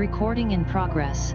Recording in progress.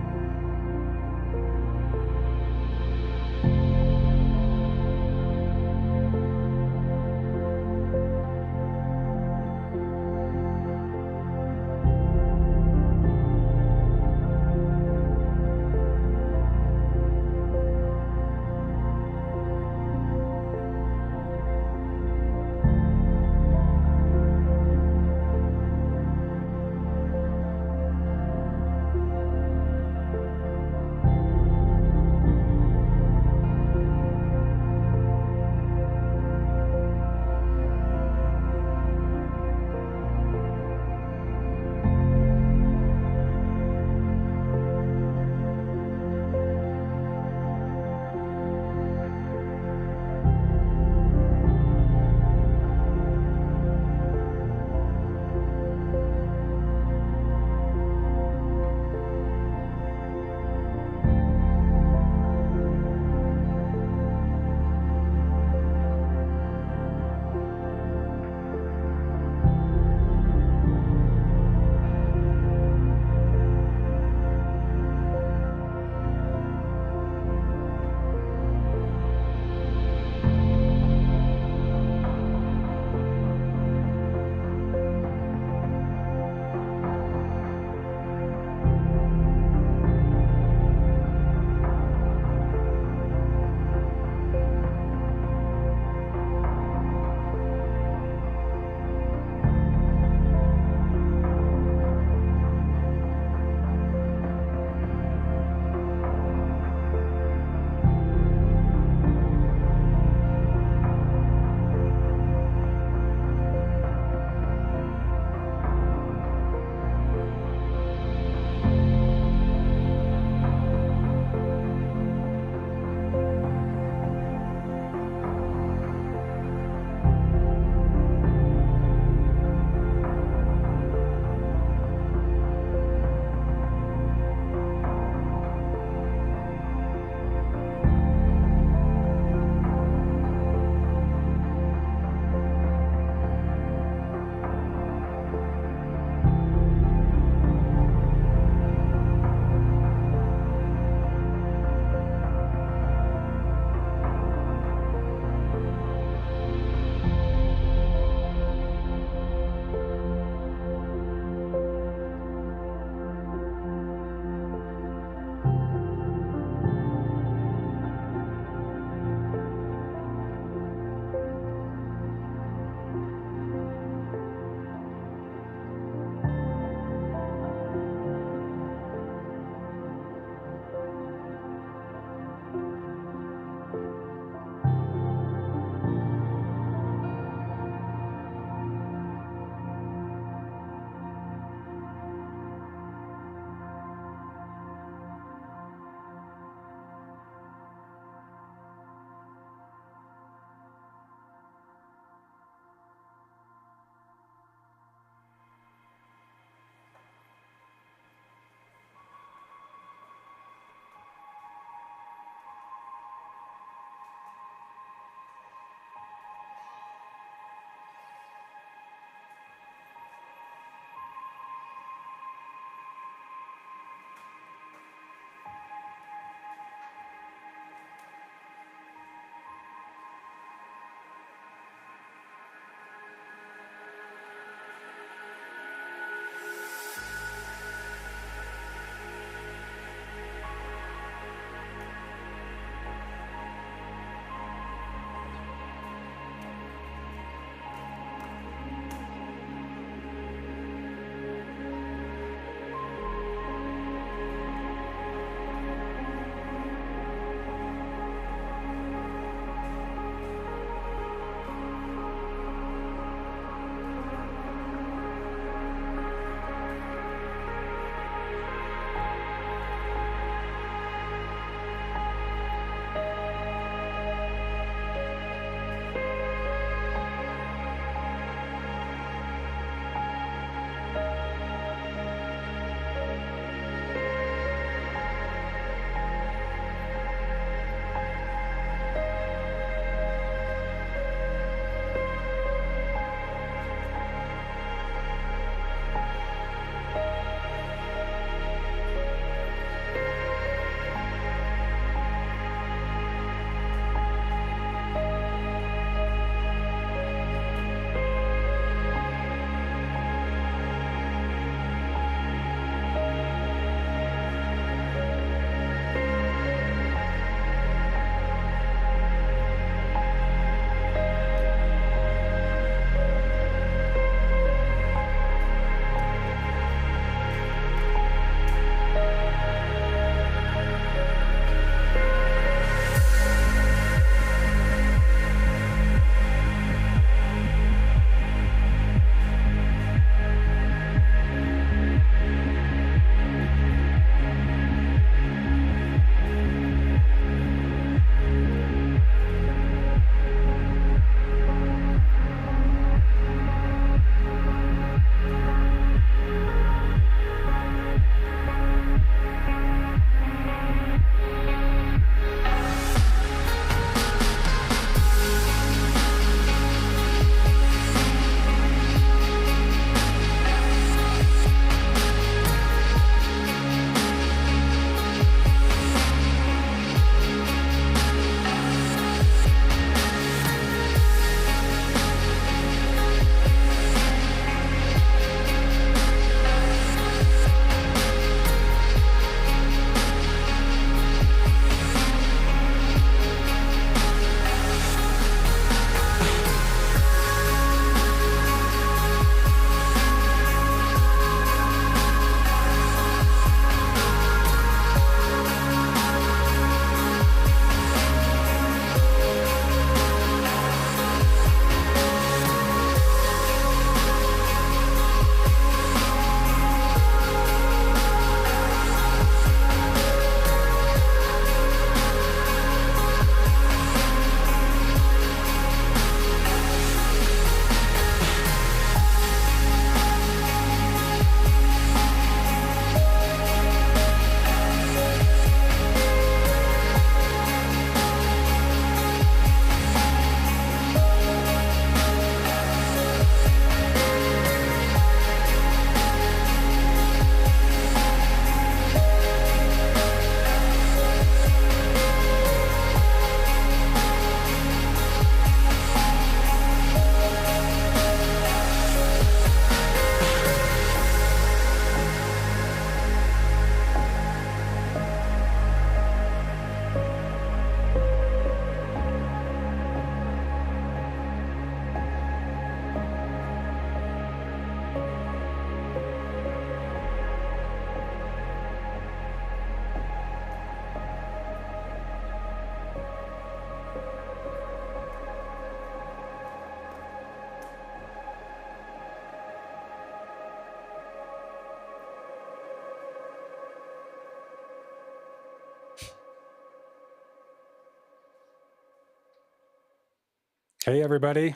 Hey, everybody.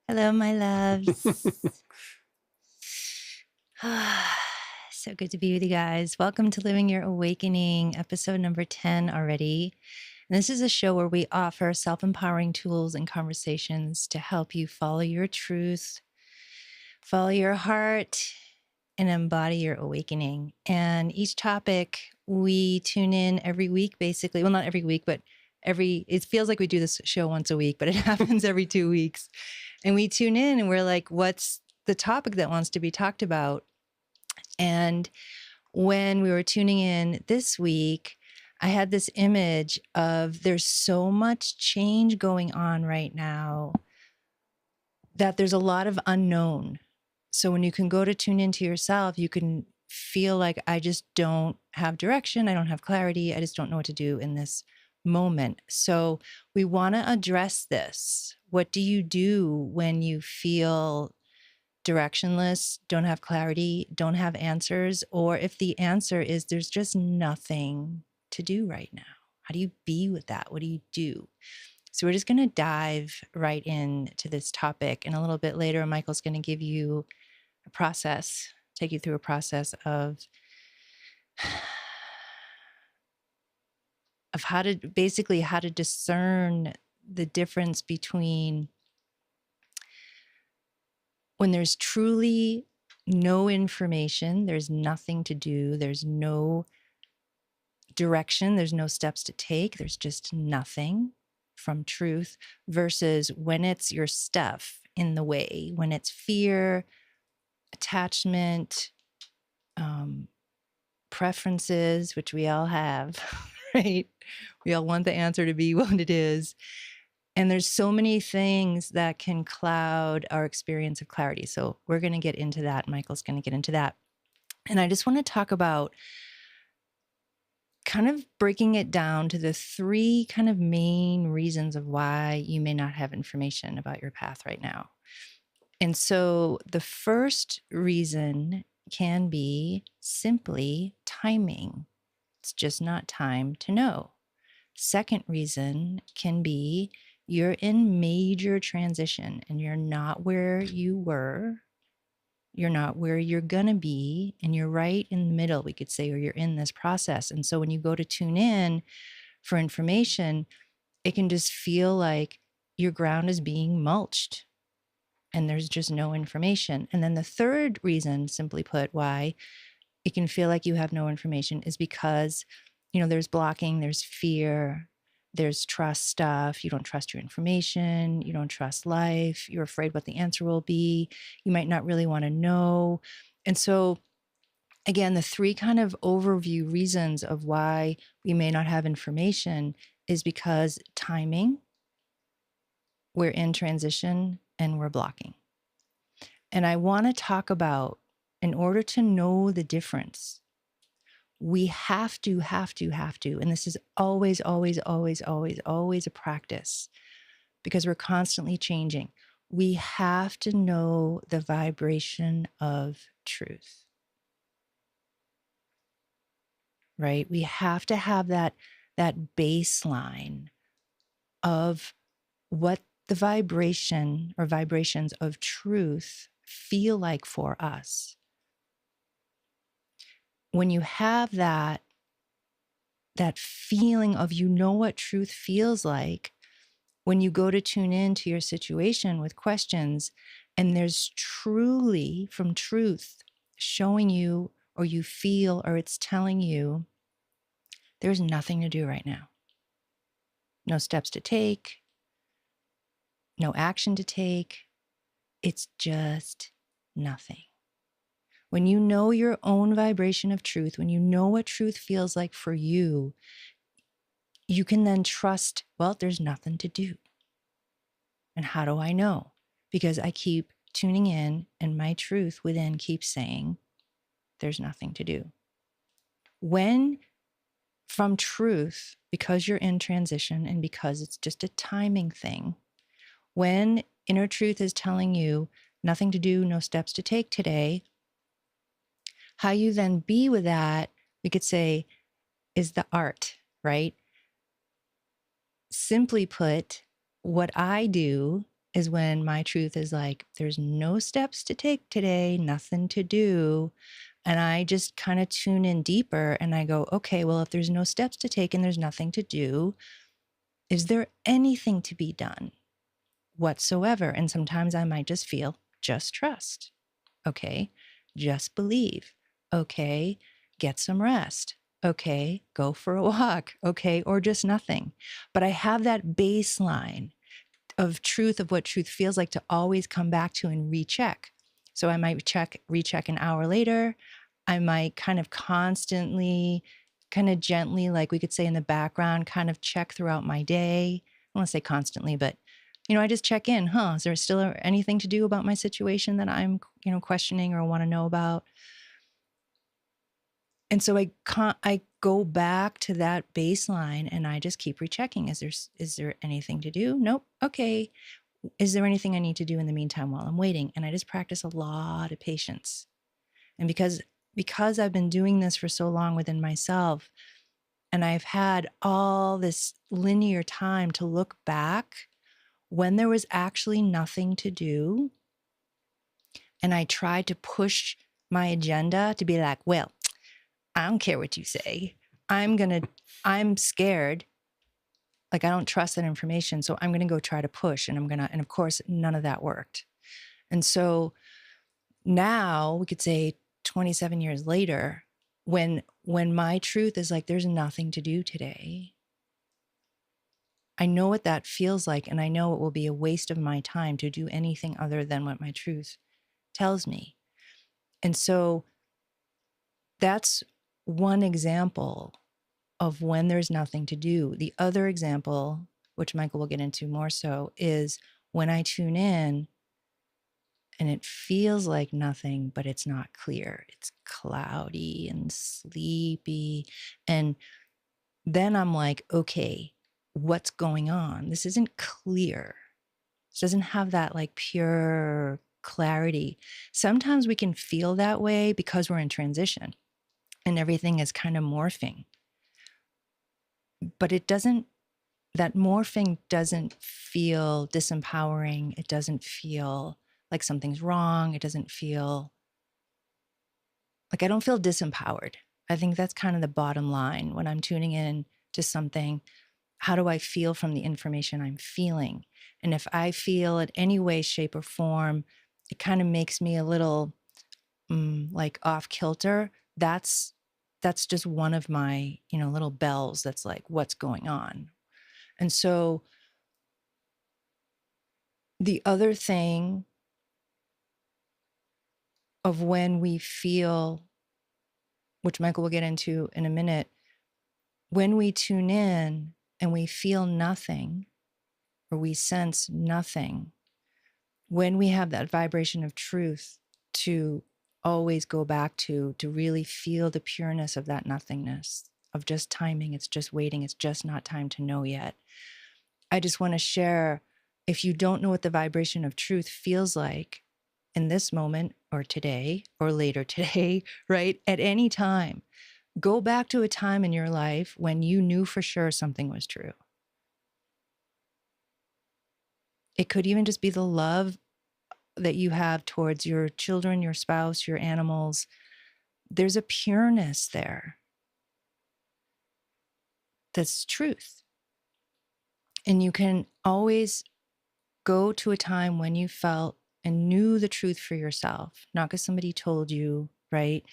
Hello, my loves. So good to be with you guys. Welcome to Living Your Awakening, episode number 10 already. And this is a show where we offer self-empowering tools and conversations to help you follow your truth, follow your heart, and embody your awakening. And each topic we tune in every week, basically. Well, not every week, but it feels like we do this show once a week, but it happens every 2 weeks. And we tune in and we're like, what's the topic that wants to be talked about? And when we were tuning in this week, I had this image of there's so much change going on right now that there's a lot of unknown. So when you can go to tune into yourself, you can feel like, I just don't have direction. I don't have clarity. I just don't know what to do in this moment. So we want to address this. What do you do when you feel directionless, don't have clarity, don't have answers? Or if the answer is there's just nothing to do right now, how do you be with that? What do you do? So we're just going to dive right into this topic. And a little bit later, Michael's going to give you a process, take you through a process of how to discern the difference between when there's truly no information, there's nothing to do, there's no direction, there's no steps to take, there's just nothing from truth, versus when it's your stuff in the way, when it's fear, attachment, preferences, which we all have, right? We all want the answer to be what it is. And there's so many things that can cloud our experience of clarity. So we're going to get into that. Michael's going to get into that. And I just want to talk about kind of breaking it down to the three kind of main reasons of why you may not have information about your path right now. And so the first reason can be simply timing. It's just not time to know. Second reason can be you're in major transition and you're not where you were. You're not where you're going to be, and you're right in the middle, we could say, or you're in this process. And so when you go to tune in for information, it can just feel like your ground is being mulched and there's just no information. And then the third reason, simply put, why it can feel like you have no information is because, there's blocking, there's fear, there's trust stuff. You don't trust your information. You don't trust life. You're afraid what the answer will be. You might not really want to know. And so, again, the three kind of overview reasons of why we may not have information is because timing, we're in transition, and we're blocking. And I want to talk about, in order to know the difference, we have to, and this is always, always, always, always, always a practice, because we're constantly changing. We have to know the vibration of truth, right? We have to have that baseline of what the vibration or vibrations of truth feel like for us. When you have that feeling of, what truth feels like, when you go to tune in to your situation with questions, and there's truly from truth showing you, or you feel, or it's telling you, there's nothing to do right now. No steps to take, no action to take. It's just nothing. When you know your own vibration of truth, when you know what truth feels like for you, you can then trust, well, there's nothing to do. And how do I know? Because I keep tuning in and my truth within keeps saying, there's nothing to do. When from truth, because you're in transition and because it's just a timing thing, when inner truth is telling you nothing to do, no steps to take today, how you then be with that, we could say, is the art, right? Simply put, what I do is when my truth is like, there's no steps to take today, nothing to do. And I just kind of tune in deeper and I go, okay, well, if there's no steps to take and there's nothing to do, is there anything to be done whatsoever? And sometimes I might just feel, just trust. Okay, just believe. Okay, get some rest. Okay, go for a walk. Okay, or just nothing. But I have that baseline of truth, of what truth feels like, to always come back to and recheck. So I might recheck an hour later. I might kind of constantly, kind of gently, like we could say in the background, kind of check throughout my day. I don't want to say constantly, but I just check in. Is there still anything to do about my situation that I'm, questioning or want to know about? And so I go back to that baseline and I just keep rechecking. Is there anything to do? Nope. Okay. Is there anything I need to do in the meantime while I'm waiting? And I just practice a lot of patience. And because I've been doing this for so long within myself, and I've had all this linear time to look back when there was actually nothing to do, and I tried to push my agenda to be like, well, I don't care what you say. I'm scared. Like, I don't trust that information. So I'm going to go try to push, and and of course, none of that worked. And so now we could say 27 years later, when my truth is like, there's nothing to do today, I know what that feels like. And I know it will be a waste of my time to do anything other than what my truth tells me. And so that's one example of when there's nothing to do. The other example, which Michael will get into more so, is when I tune in and it feels like nothing, but it's not clear. It's cloudy and sleepy. And then I'm like, okay, what's going on? This isn't clear. This doesn't have that like pure clarity. Sometimes we can feel that way because we're in transition and everything is kind of morphing. But that morphing doesn't feel disempowering. It doesn't feel like something's wrong. It doesn't feel like, I don't feel disempowered. I think that's kind of the bottom line when I'm tuning in to something. How do I feel from the information I'm feeling? And if I feel in any way, shape, or form, it kind of makes me a little like off kilter. That's just one of my, little bells that's like, what's going on? And so the other thing of when we feel, which Michael will get into in a minute, when we tune in and we feel nothing or we sense nothing, when we have that vibration of truth to always go back to really feel the pureness of that nothingness, of just timing, it's just waiting, it's just not time to know yet. I just want to share, if you don't know what the vibration of truth feels like in this moment or today or later today, right? At any time, go back to a time in your life when you knew for sure something was true. It could even just be the love that you have towards your children, your spouse, your animals. There's a pureness there that's truth. And you can always go to a time when you felt and knew the truth for yourself, not because somebody told you, right?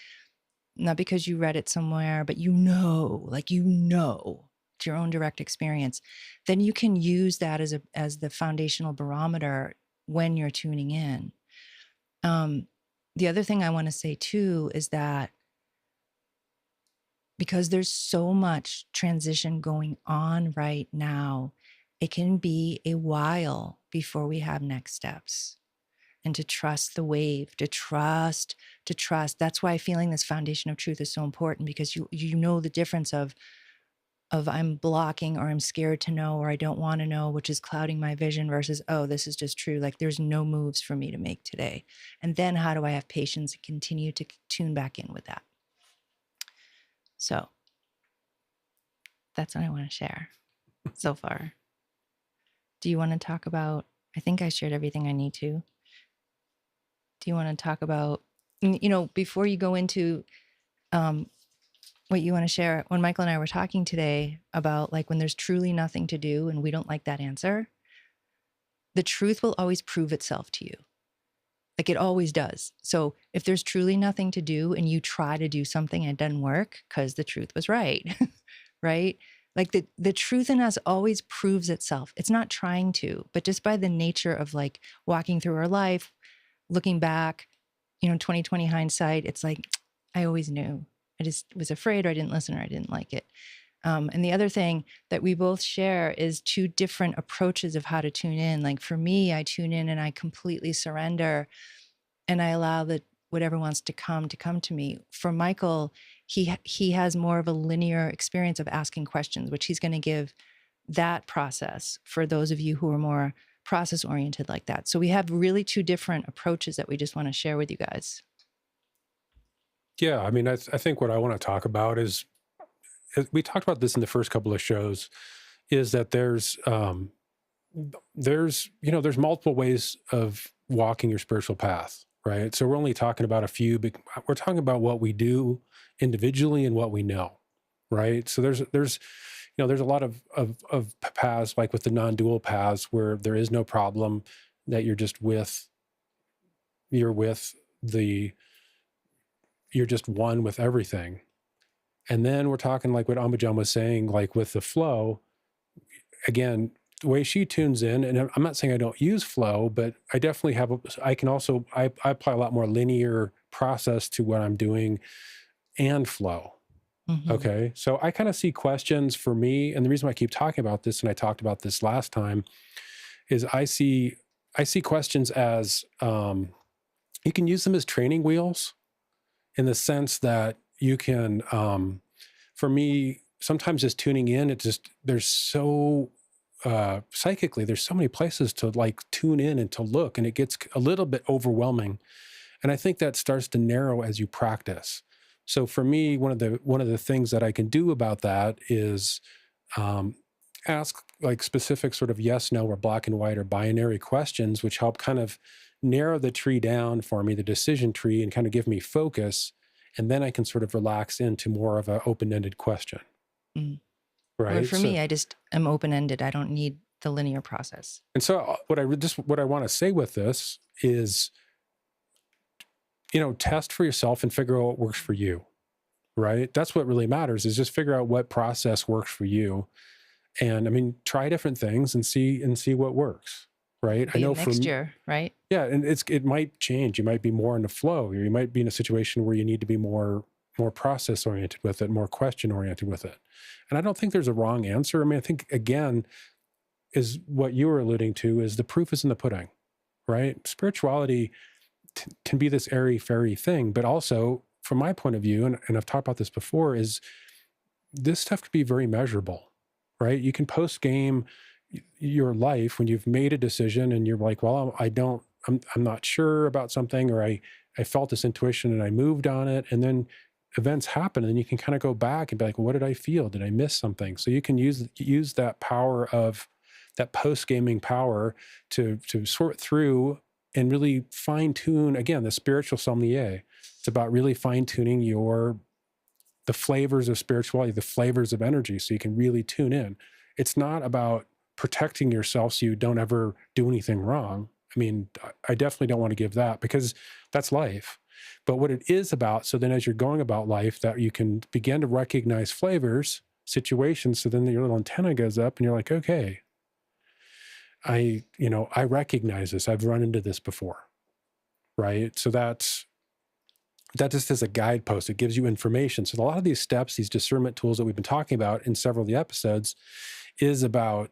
Not because you read it somewhere, but it's your own direct experience. Then you can use that as the foundational barometer when you're tuning in. The other thing I want to say too is that because there's so much transition going on right now, it can be a while before we have next steps. And to trust the wave, to trust. That's why feeling this foundation of truth is so important, because you know the difference of I'm blocking, or I'm scared to know, or I don't want to know, which is clouding my vision, versus, oh, this is just true. Like, there's no moves for me to make today. And then how do I have patience and continue to tune back in with that? So that's what I want to share so far. Do you want to talk about, I think I shared everything I need to. Do you want to talk about, before you go into what you want to share, when Michael and I were talking today about like when there's truly nothing to do and we don't like that answer, the truth will always prove itself to you. Like it always does. So if there's truly nothing to do and you try to do something and it doesn't work because the truth was right, right? Like the truth in us always proves itself. It's not trying to, but just by the nature of like walking through our life, looking back, 2020 hindsight, it's like, I always knew. I just was afraid or I didn't listen or I didn't like it. And the other thing that we both share is two different approaches of how to tune in. Like for me, I tune in and I completely surrender and I allow that whatever wants to come to me. For Michael, he has more of a linear experience of asking questions, which he's going to give that process for those of you who are more process oriented like that. So we have really two different approaches that we just want to share with you guys. Yeah, I mean, I think what I want to talk about is we talked about this in the first couple of shows, is that there's multiple ways of walking your spiritual path, right? So we're only talking about a few, but we're talking about what we do individually and what we know, right? So there's a lot of paths, like with the non-dual paths, where there is no problem, that you're just one with everything. And then we're talking like what Ambujam was saying, like with the flow, again, the way she tunes in, and I'm not saying I don't use flow, but I definitely I apply a lot more linear process to what I'm doing and flow. Mm-hmm. Okay. So I kind of see questions for me. And the reason why I keep talking about this, and I talked about this last time, is I see questions as, you can use them as training wheels, in the sense that you can, for me, sometimes just tuning in, there's so, psychically, there's so many places to like tune in and to look, and it gets a little bit overwhelming. And I think that starts to narrow as you practice. So for me, one of the things that I can do about that is, ask like specific sort of yes, no, or black and white or binary questions, which help kind of narrow the tree down for me, the decision tree, and kind of give me focus. And then I can sort of relax into more of an open-ended question. Mm. Right. Well, for me, I just am open-ended. I don't need the linear process. And so what I want to say with this is, test for yourself and figure out what works for you. Right. That's what really matters, is just figure out what process works for you. And I mean, try different things and see what works. Right. I know for mixture, right? Yeah. And it might change. You might be more in the flow, or you might be in a situation where you need to be more process oriented with it, more question oriented with it. And I don't think there's a wrong answer. I mean, I think, again, is what you were alluding to, is the proof is in the pudding, right? Spirituality can be this airy-fairy thing, but also from my point of view, and I've talked about this before, is this stuff could be very measurable, right? You can post-game your life when you've made a decision and you're like, well, I'm not sure about something, or I felt this intuition and I moved on it, and then events happen, and you can kind of go back and be like, well, what did I feel? Did I miss something? So you can use that power of that post-gaming power to sort through and really fine tune, again, the spiritual sommelier. It's about really fine tuning the flavors of spirituality, the flavors of energy, so you can really tune in. It's not about protecting yourself so you don't ever do anything wrong. I mean, I definitely don't want to give that, because that's life. But what it is about, so then as you're going about life, that you can begin to recognize flavors, situations, so then your little antenna goes up and you're like, okay, I recognize this. I've run into this before, right? So that just as a guidepost, it gives you information. So a lot of these steps, these discernment tools that we've been talking about in several of the episodes, is about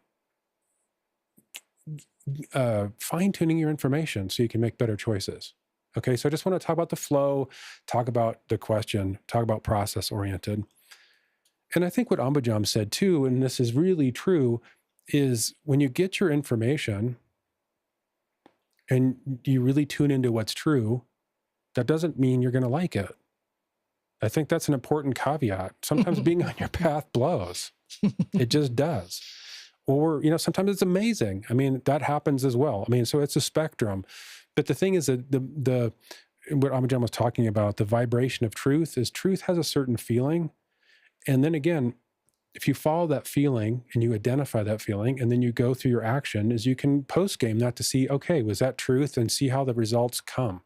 fine-tuning your information so you can make better choices. Okay, so I just want to talk about the flow, talk about the question, talk about process-oriented. And I think what Ambujam said too, and this is really true, is when you get your information and you really tune into what's true, that doesn't mean you're going to like it. I think that's an important caveat. Sometimes being on your path blows. It just does. Or, sometimes it's amazing. I mean, that happens as well. I mean, so it's a spectrum. But the thing is that what Ambujam was talking about, the vibration of truth has a certain feeling. And then again, if you follow that feeling and you identify that feeling and then you go through your action, is you can post game that to see, okay, was that truth, and see how the results come.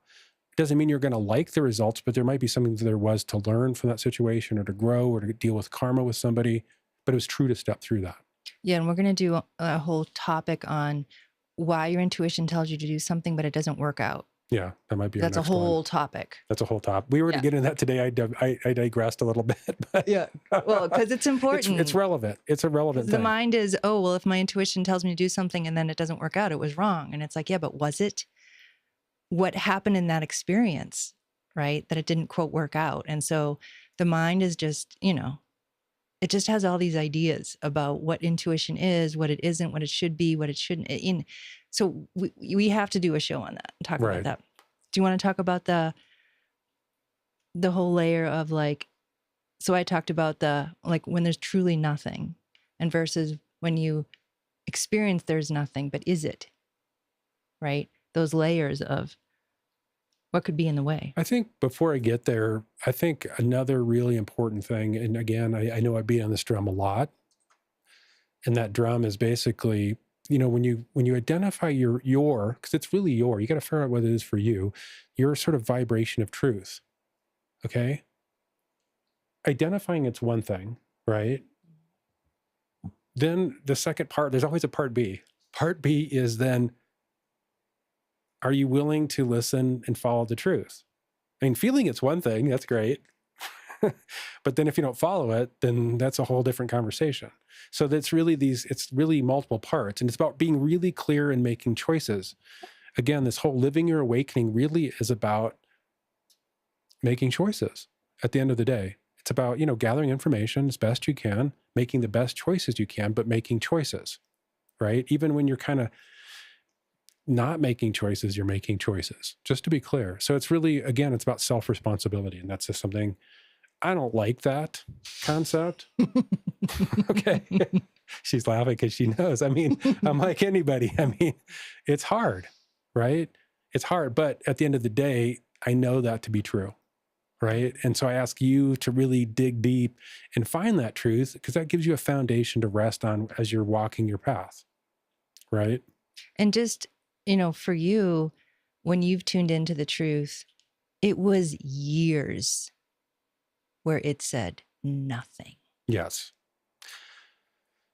It doesn't mean you're going to like the results, but there might be something that there was to learn from that situation, or to grow, or to deal with karma with somebody. But it was true to step through that. Yeah. And we're going to do a whole topic on why your intuition tells you to do something, but it doesn't work out. Yeah, that might be our That's a next whole one. topic. That's a whole topic. We were to get into that today. I digressed a little bit. But yeah. Well, because it's important. It's relevant. It's a relevant thing. The mind is, oh, well, if my intuition tells me to do something and then it doesn't work out, it was wrong. And it's like, yeah, but was it? What happened in that experience, right? That it didn't, quote, work out. And so the mind is just, it just has all these ideas about what intuition is, what it isn't, what it should be, what it shouldn't. So we have to do a show on that and talk about that. Do you want to talk about the whole layer of so I talked about when there's truly nothing, and versus when you experience there's nothing, but is it, right? Those layers of what could be in the way. I think before I get there, I think another really important thing, and again, I know I beat on this drum a lot, and that drum is basically, when you identify your, because it's really you got to figure out what it is for you, your sort of vibration of truth. Okay. Identifying it's one thing, right? Then the second part, there's always a part B. Part B is then, are you willing to listen and follow the truth? I mean, feeling it's one thing, that's great. But then if you don't follow it, then that's a whole different conversation. So it's really multiple parts, and it's about being really clear and making choices. Again, this whole living your awakening really is about making choices at the end of the day. It's about, gathering information as best you can, making the best choices you can, but making choices, right? Even when you're kind of not making choices, you're making choices, just to be clear. So it's really, again, it's about self-responsibility. And that's just something, I don't like that concept. Okay. She's laughing because she knows. I mean, I'm like anybody. I mean, it's hard, right? It's hard. But at the end of the day, I know that to be true, right? And so I ask you to really dig deep and find that truth, because that gives you a foundation to rest on as you're walking your path, right? And just, for you, when you've tuned into the truth, it was years where it said nothing. Yes.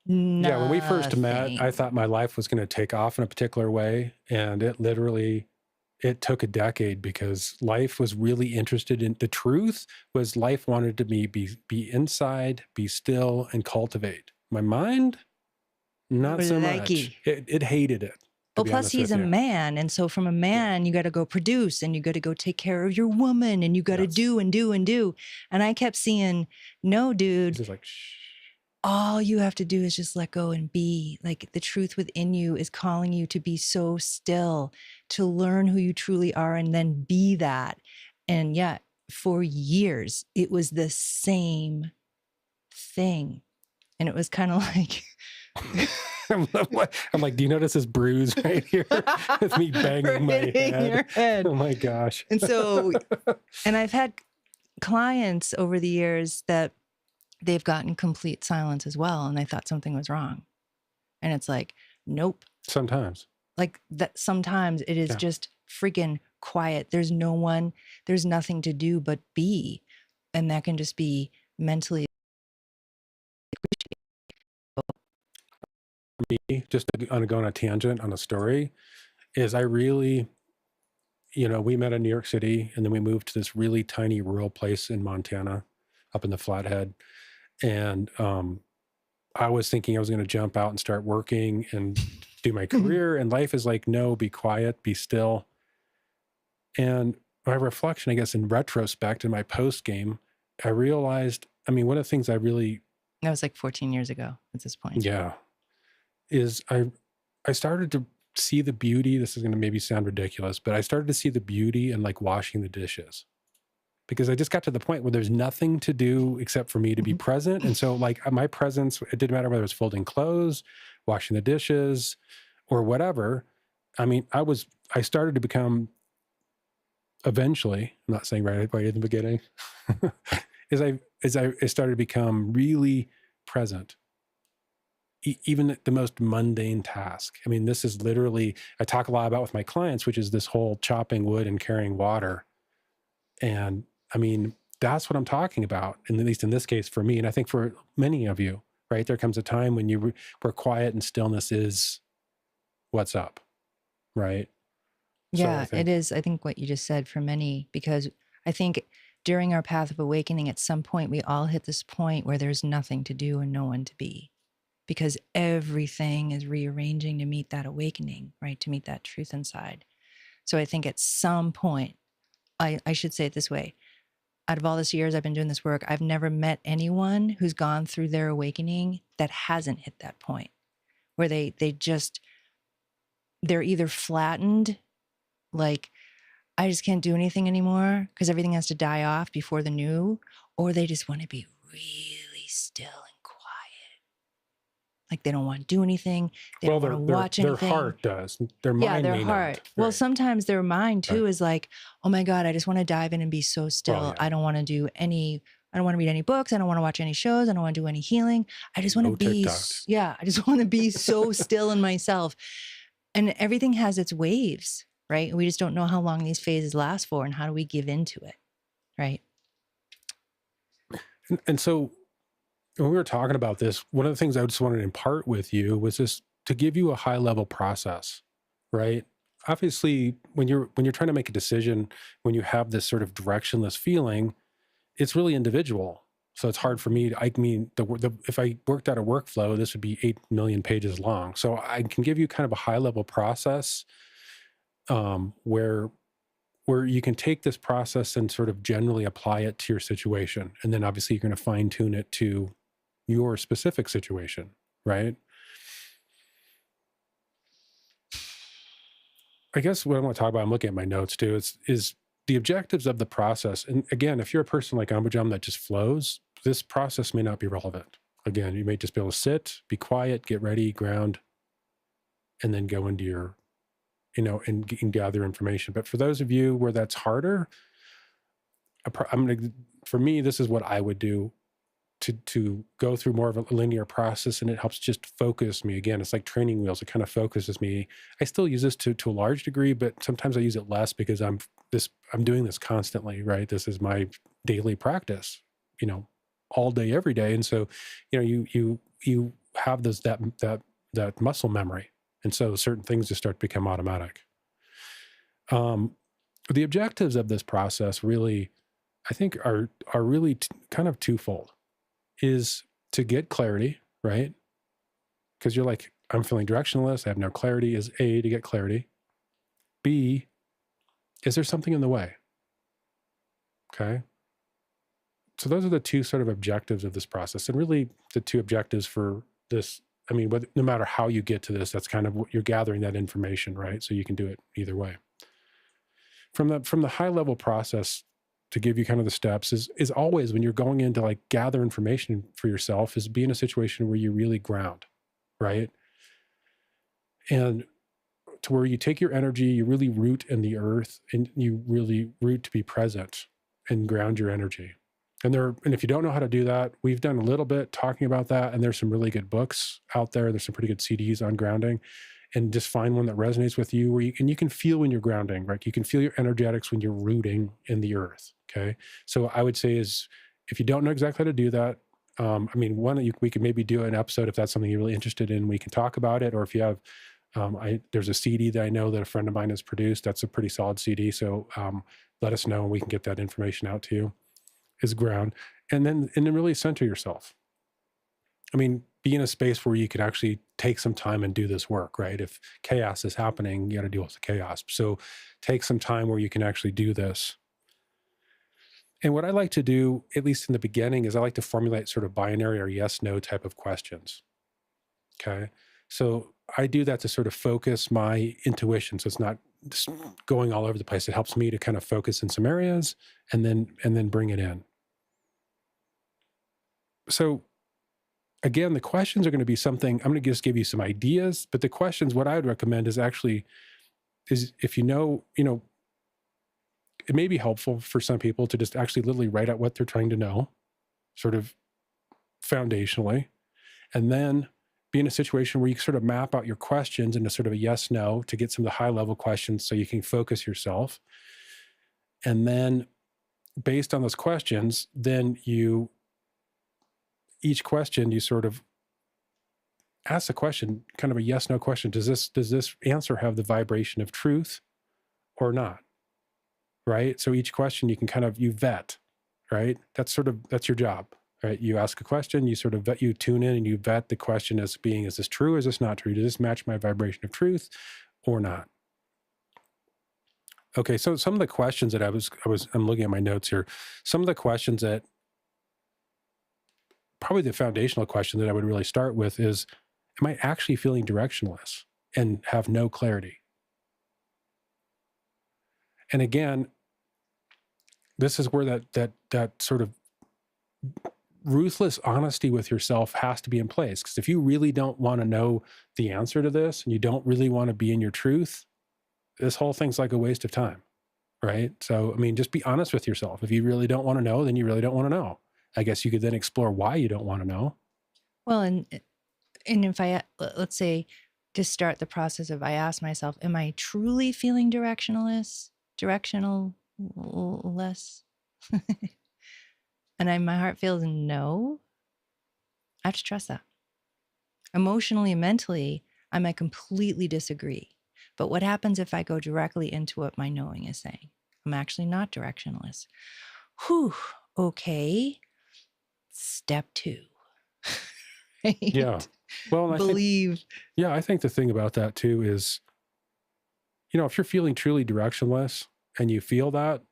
Nothing. Yeah, when we first met, I thought my life was going to take off in a particular way. And it took a decade, because life was really interested in the truth. Was life wanted to be inside, be still, and cultivate. My mind, not so much. It hated it. Well, plus he's a man. And so from a man, you got to go produce, and you got to go take care of your woman, and you got to do and do and do. And I kept seeing, no, dude, just like, shh. All you have to do is just let go and be. Like, the truth within you is calling you to be so still, to learn who you truly are, and then be that. And yeah, for years, it was the same thing. And it was kind of like... I'm like, do you notice this bruise right here? With me banging my head. Oh my gosh. And so, and I've had clients over the years that they've gotten complete silence as well, and they thought something was wrong. And it's like, nope. Sometimes. Like that. Sometimes it is just freaking quiet. There's no one, there's nothing to do but be. And that can just be mentally. Me, just to go on a tangent on a story, is I really, we met in New York City, and then we moved to this really tiny rural place in Montana, up in the Flathead. And I was thinking I was going to jump out and start working and do my career. And life is like, no, be quiet, be still. And my reflection, I guess, in retrospect, in my post game, I realized, one of the things that was like 14 years ago at this point. Yeah. Is I started to see the beauty. This is going to maybe sound ridiculous, but I started to see the beauty in like washing the dishes, because I just got to the point where there's nothing to do except for me to be present. And so like my presence, it didn't matter whether it was folding clothes, washing the dishes or whatever. I mean, I started to become eventually, I'm not saying right in the beginning, as I started to become really present, even at the most mundane task. I mean, this is literally, I talk a lot about with my clients, which is this whole chopping wood and carrying water. And I mean, that's what I'm talking about, and at least in this case for me, and I think for many of you, right? There comes a time when where quiet and stillness is what's up, right? So I Yeah, it think, is. I think what you just said for many, because I think during our path of awakening, at some point, we all hit this point where there's nothing to do and no one to be, because everything is rearranging to meet that awakening, right? To meet that truth inside. So I think at some point, I should say it this way. Out of all these years I've been doing this work, I've never met anyone who's gone through their awakening that hasn't hit that point where they're either flattened, like, I just can't do anything anymore because everything has to die off before the new, or they just want to be really still and quiet. Like they don't want to do anything. They well, don't want to watch their anything. heart does, their Yeah, mind their may heart. not. Well, Right. sometimes their mind too Right. is like, oh my God, I just want to dive in and be so still. Well, yeah. I don't want to read any books. I don't want to watch any shows. I don't want to do any healing. I just want to No be, TikTok. I just want to be so still in myself. And everything has its waves, right? We just don't know how long these phases last for and how do we give into it, right? And so when we were talking about this, one of the things I just wanted to impart with you was just to give you a high level process, right? Obviously, when you're trying to make a decision, when you have this sort of directionless feeling, it's really individual. So it's hard for me. I mean, if I worked out a workflow, this would be 8 million pages long. So I can give you kind of a high level process where you can take this process and sort of generally apply it to your situation, and then obviously you're going to fine tune it to your specific situation, right? I guess what I want to talk about, I'm looking at my notes too, is the objectives of the process. And again, if you're a person like Ambujam that just flows, this process may not be relevant. Again, you may just be able to sit, be quiet, get ready, ground, and then go into your, and gather information. But for those of you where that's harder, for me, this is what I would do to go through more of a linear process, and it helps just focus me. Again, it's like training wheels. It kind of focuses me. I still use this to a large degree, but sometimes I use it less because I'm doing this constantly, right? This is my daily practice, all day, every day. And so, you have that muscle memory. And so certain things just start to become automatic. The objectives of this process really, I think are really kind of twofold. Is to get clarity, right? Because you're like, I'm feeling directionless, I have no clarity, is A, to get clarity. B, is there something in the way? Okay. So those are the two sort of objectives of this process. And really the two objectives for this, I mean, no matter how you get to this, that's kind of what you're gathering that information, right? So you can do it either way. From the high level process, to give you kind of the steps, is always when you're going in to like gather information for yourself, is be in a situation where you really ground, right? And to where you take your energy, you really root in the earth, and you really root to be present and ground your energy. And if you don't know how to do that, we've done a little bit talking about that, and there's some really good books out there. There's some pretty good CDs on grounding. And just find one that resonates with you, and you can feel when you're grounding, right? You can feel your energetics when you're rooting in the earth. Okay. So I would say is, if you don't know exactly how to do that, I mean, we could maybe do an episode if that's something you're really interested in. We can talk about it. Or if you have, there's a CD that I know that a friend of mine has produced. That's a pretty solid CD. So let us know and we can get that information out to you. Is ground. And then really center yourself. I mean, be in a space where you can actually take some time and do this work, right? If chaos is happening, you got to deal with the chaos. So take some time where you can actually do this. And what I like to do, at least in the beginning, is I like to formulate sort of binary or yes, no type of questions. Okay. So I do that to sort of focus my intuition. So it's not just going all over the place. It helps me to kind of focus in some areas and then bring it in. So again, the questions are going to be something, I'm going to just give you some ideas, but the questions, what I would recommend is if you know, it may be helpful for some people to just actually literally write out what they're trying to know, sort of foundationally, and then be in a situation where you can sort of map out your questions into sort of a yes, no to get some of the high level questions so you can focus yourself. And then based on those questions, then each question you sort of ask the question, kind of a yes, no question. Does this answer have the vibration of truth or not? Right? So each question you can you vet, right? That's your job, right? You ask a question, you sort of vet, you tune in and you vet the question as being, is this true? Is this not true? Does this match my vibration of truth or not? Okay. So some of the questions that I'm looking at my notes here. Some of the questions that probably the foundational question that I would really start with is, am I actually feeling directionless and have no clarity? And again, this is where that sort of ruthless honesty with yourself has to be in place. Because if you really don't want to know the answer to this and you don't really want to be in your truth, this whole thing's like a waste of time, right? So, I mean, just be honest with yourself. If you really don't want to know, then you really don't want to know. I guess you could then explore why you don't want to know. Well, and if let's say, to start the process of, I ask myself, am I truly feeling directionless? And my heart feels no. I have to trust that. Emotionally and mentally, I might completely disagree. But what happens if I go directly into what my knowing is saying? I'm actually not directionless. Whew, okay. Step 2. Right? Yeah. Well, I think the thing about that too is, if you're feeling truly directionless and you feel that,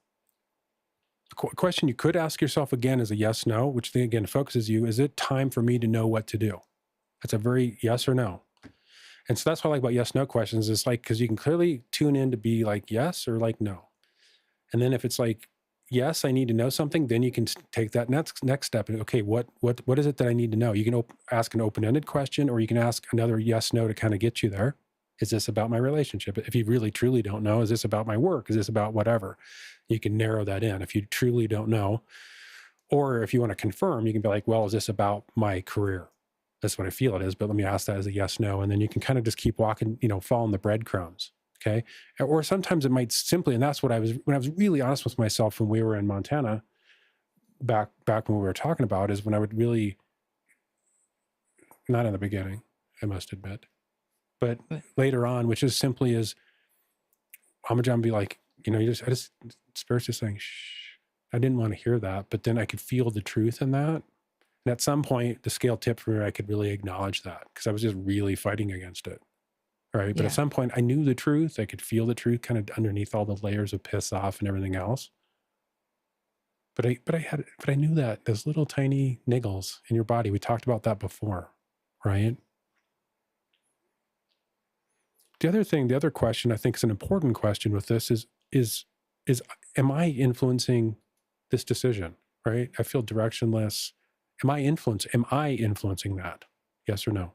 the question you could ask yourself again is a yes, no, which then again focuses you. Is it time for me to know what to do? That's a very yes or no. And so that's what I like about yes, no questions is because you can clearly tune in to be like yes or like no. And then if it's like, yes, I need to know something, then you can take that next step. And okay, what is it that I need to know? You can ask an open-ended question, or you can ask another yes, no to kind of get you there. Is this about my relationship? If you really, truly don't know, is this about my work? Is this about whatever? You can narrow that in if you truly don't know. Or if you want to confirm, you can be like, well, is this about my career? That's what I feel it is, but let me ask that as a yes, no. And then you can kind of just keep walking, following the breadcrumbs. Okay. Or sometimes it might simply, and that's when I was really honest with myself when we were in Montana, back when we were talking about, is when I would really, not in the beginning, I must admit, but later on, which is simply is, Ambujam be like, Spirit's just saying, shh, I didn't want to hear that, but then I could feel the truth in that. And at some point, the scale tipped for me, I could really acknowledge that because I was just really fighting against it. Right. But at some point I knew the truth. I could feel the truth kind of underneath all the layers of piss off and everything else. But I knew that those little tiny niggles in your body, we talked about that before, right? The other question I think is an important question with this is am I influencing this decision, right? I feel directionless. Am I influencing that? Yes or no?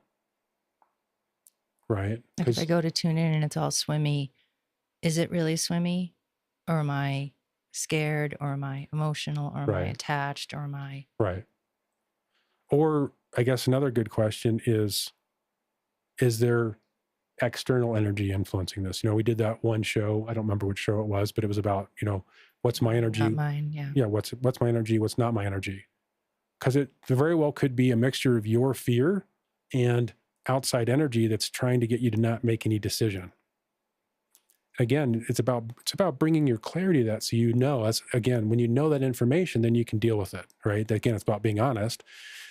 Right. Like if I go to tune in and it's all swimmy, is it really swimmy? Or am I scared? Or am I emotional? Or am I attached? Or am I... Right. Or I guess another good question is there external energy influencing this? We did that one show. I don't remember which show it was, but it was about, what's my energy? Not mine, yeah. Yeah, what's my energy? What's not my energy? Because it very well could be a mixture of your fear and outside energy that's trying to get you to not make any decision. Again, it's about bringing your clarity to that, so as again, when you know that information, then you can deal with it, right? Again, it's about being honest,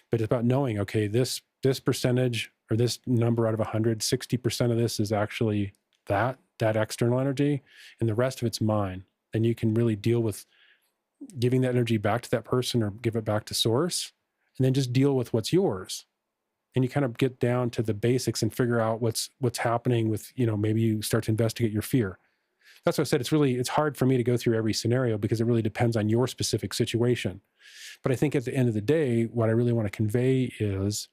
but it's about knowing, okay, this percentage or this number out of 100, 60% of this is actually that external energy, and the rest of it's mine. And you can really deal with giving that energy back to that person or give it back to source, and then just deal with what's yours. And you kind of get down to the basics and figure out what's happening with, maybe you start to investigate your fear. That's what I said. It's hard for me to go through every scenario because it really depends on your specific situation. But I think at the end of the day, what I really want to convey is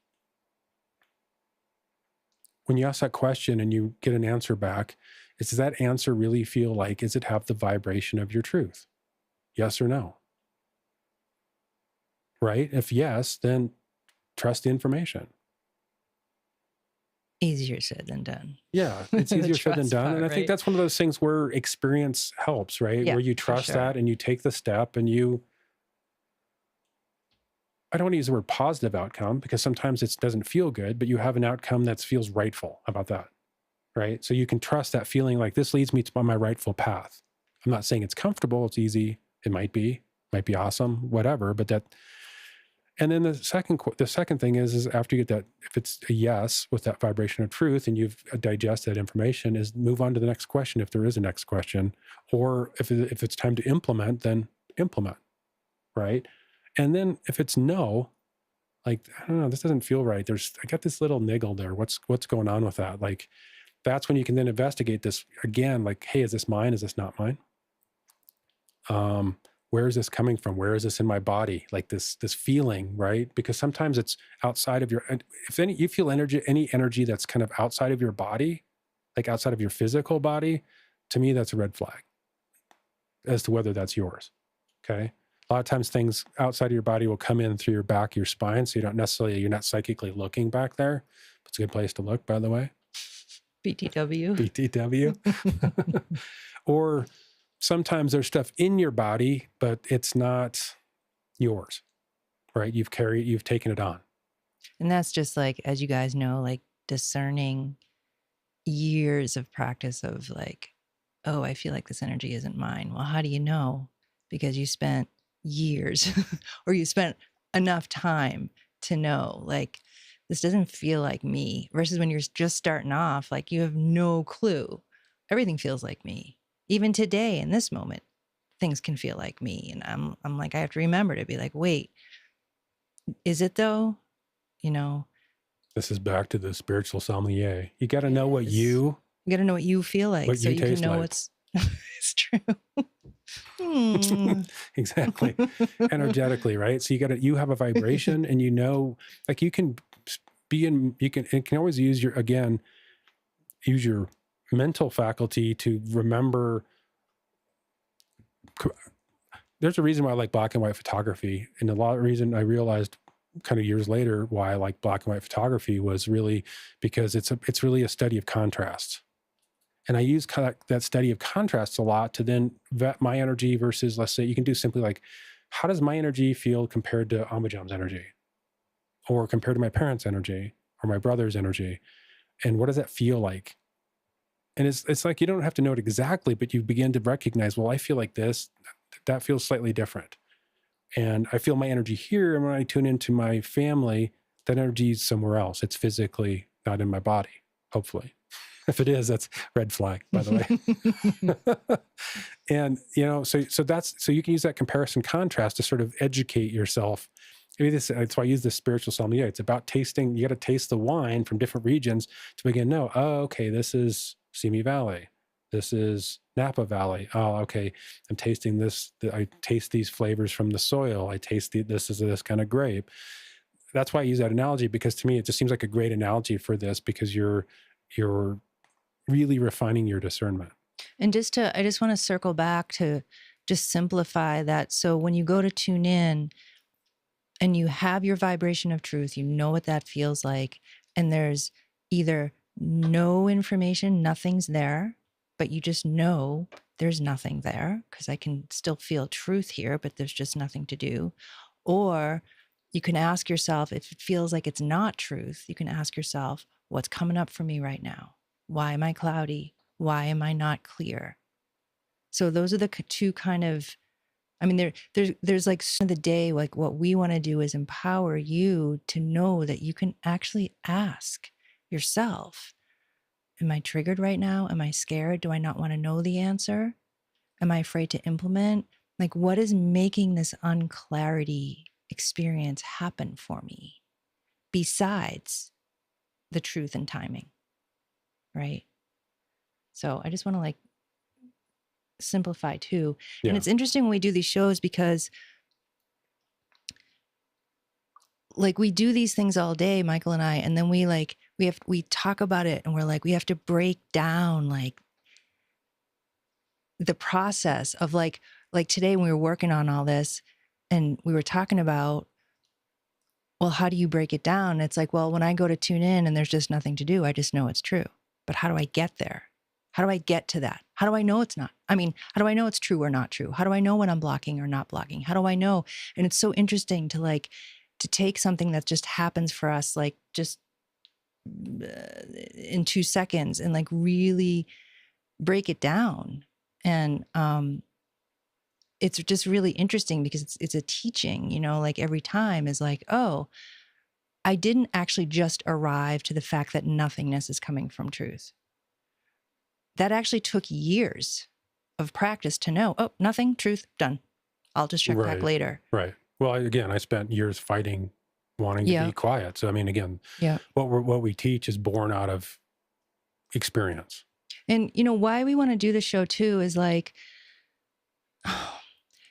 when you ask that question and you get an answer back, does that answer really feel like, does it have the vibration of your truth? Yes or no? Right? If yes, then trust the information. Easier said than done. Yeah, it's The easier said than trust done. part, And I think right? that's one of those things where experience helps, right? Yeah, Where you for trust sure. that and you take the step and I don't want to use the word positive outcome because sometimes it doesn't feel good, but you have an outcome that feels rightful. How about that? Right? So you can trust that feeling like this leads me to my rightful path. I'm not saying it's comfortable, it's easy. It might be awesome, whatever, but that. And then the second thing is after you get that, if it's a yes with that vibration of truth and you've digested that information, is move on to the next question if there is a next question, or if it's time to implement, then implement, right? And then if it's no, like, I don't know, this doesn't feel right. I got this little niggle there. What's going on with that? Like, that's when you can then investigate this again. Like, hey, is this mine? Is this not mine? Where is this coming from? Where is this in my body? Like this feeling, right? Because sometimes it's outside of you feel any energy that's kind of outside of your body, like outside of your physical body, to me, that's a red flag as to whether that's yours. Okay. A lot of times things outside of your body will come in through your back, your spine. So you're not psychically looking back there. It's a good place to look, by the way. BTW. BTW. Or sometimes there's stuff in your body, but it's not yours, right? You've taken it on. And that's just like, as you guys know, like discerning years of practice of like, oh, I feel like this energy isn't mine. Well, how do you know? Because you spent years or you spent enough time to know, like, this doesn't feel like me, versus when you're just starting off, like you have no clue. Everything feels like me. Even today in this moment, things can feel like me. And I'm like, I have to remember to be like, wait, is it though? You know, This is back to the spiritual sommelier. You got to know what Yes. you you got to know what you feel like, what so you you can taste know like. what's it's true. Exactly. Energetically, right? So you have a vibration and you know, like you can always use your mental faculty to remember. There's a reason why I like black and white photography. And a lot of reason I realized kind of years later why I like black and white photography was really because it's really a study of contrasts. And I use that study of contrasts a lot to then vet my energy versus, let's say, you can do simply like, how does my energy feel compared to Ambujam's energy? Or compared to my parents' energy or my brother's energy? And what does that feel like? And it's like, you don't have to know it exactly, but you begin to recognize, well, I feel like this, that feels slightly different. And I feel my energy here. And when I tune into my family, that energy is somewhere else. It's physically not in my body, hopefully. If it is, that's red flag, by the way. And, so you can use that comparison contrast to sort of educate yourself. That's why I use the spiritual sommelier. It's about tasting. You got to taste the wine from different regions to begin to know, oh, okay, this is Simi Valley. This is Napa Valley. Oh, okay. I'm tasting this. I taste these flavors from the soil. I taste this is this kind of grape. That's why I use that analogy, because to me, it just seems like a great analogy for this, because you're really refining your discernment. And I just want to circle back to just simplify that. So when you go to tune in and you have your vibration of truth, you know what that feels like. And there's either no information, nothing's there, but you just know there's nothing there because I can still feel truth here, but there's just nothing to do. Or you can ask yourself, if it feels like it's not truth, you can ask yourself, what's coming up for me right now? Why am I cloudy? Why am I not clear? So those are the two kind of, I mean, there's like the day, like what we want to do is empower you to know that you can actually ask yourself, am I triggered right now? Am I scared? Do I not want to know the answer? Am I afraid to implement? Like, what is making this unclarity experience happen for me besides the truth and timing, right? So I just want to like simplify too. Yeah. And it's interesting when we do these shows because like we do these things all day, Michael and I, and then we we talk about it and we're like, we have to break down like the process of like today when we were working on all this and we were talking about, well, how do you break it down? It's like, well, when I go to tune in and there's just nothing to do, I just know it's true. But how do I get there? How do I get to that? How do I know it's not? I mean, how do I know it's true or not true? How do I know when I'm blocking or not blocking? How do I know? And it's so interesting to like, to take something that just happens for us, like just in 2 seconds and like really break it down. And, it's just really interesting because it's a teaching, you know, like every time is like, oh, I didn't actually just arrive to the fact that nothingness is coming from truth. That actually took years of practice to know, oh, nothing, truth, done. I'll just check back later. Right. Well, again, I spent years fighting, wanting to be quiet. So, I mean, again, what we teach is born out of experience. And, you know, why we want to do the show too is like,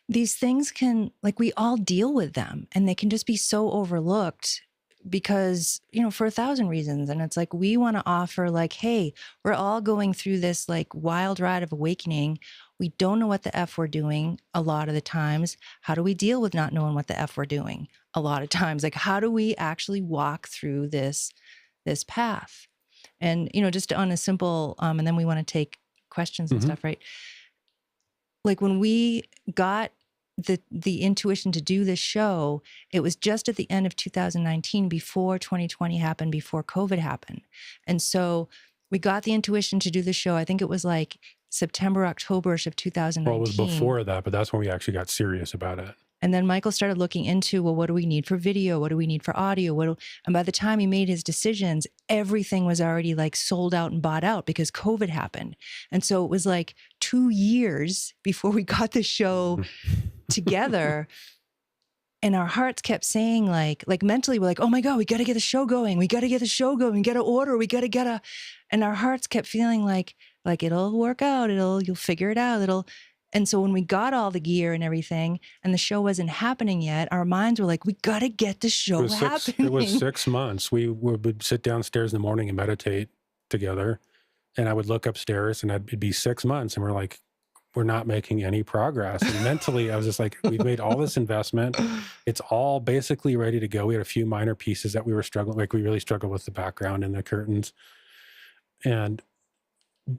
these things can, like, we all deal with them and they can just be so overlooked because, you know, for 1,000 reasons. And it's like, we want to offer like, hey, we're all going through this like wild ride of awakening. We don't know what the F we're doing a lot of the times. How do we deal with not knowing what the F we're doing a lot of times? Like, how do we actually walk through this path? And, you know, just on a simple, and then we want to take questions and stuff, right? Like when we got the intuition to do this show, it was just at the end of 2019, before 2020 happened, before COVID happened. And so we got the intuition to do the show. I think it was like September, October-ish of 2019. Well, it was before that, but that's when we actually got serious about it. And then Michael started looking into, well, what do we need for video? What do we need for audio? And by the time he made his decisions, everything was already like sold out and bought out because COVID happened. And so it was like 2 years before we got the show together. And our hearts kept saying like mentally, we're like, oh my God, we got to get the show going. We got to get the show going. We got to order. We got to and our hearts kept feeling like it'll work out. You'll figure it out. And so when we got all the gear and everything and the show wasn't happening yet, our minds were like, we got to get the show happening. It was 6 months. We would sit downstairs in the morning and meditate together. And I would look upstairs and it'd be 6 months. And we're like, we're not making any progress. And mentally, I was just like, we've made all this investment. It's all basically ready to go. We had a few minor pieces that we were struggling, like we really struggled with the background and the curtains.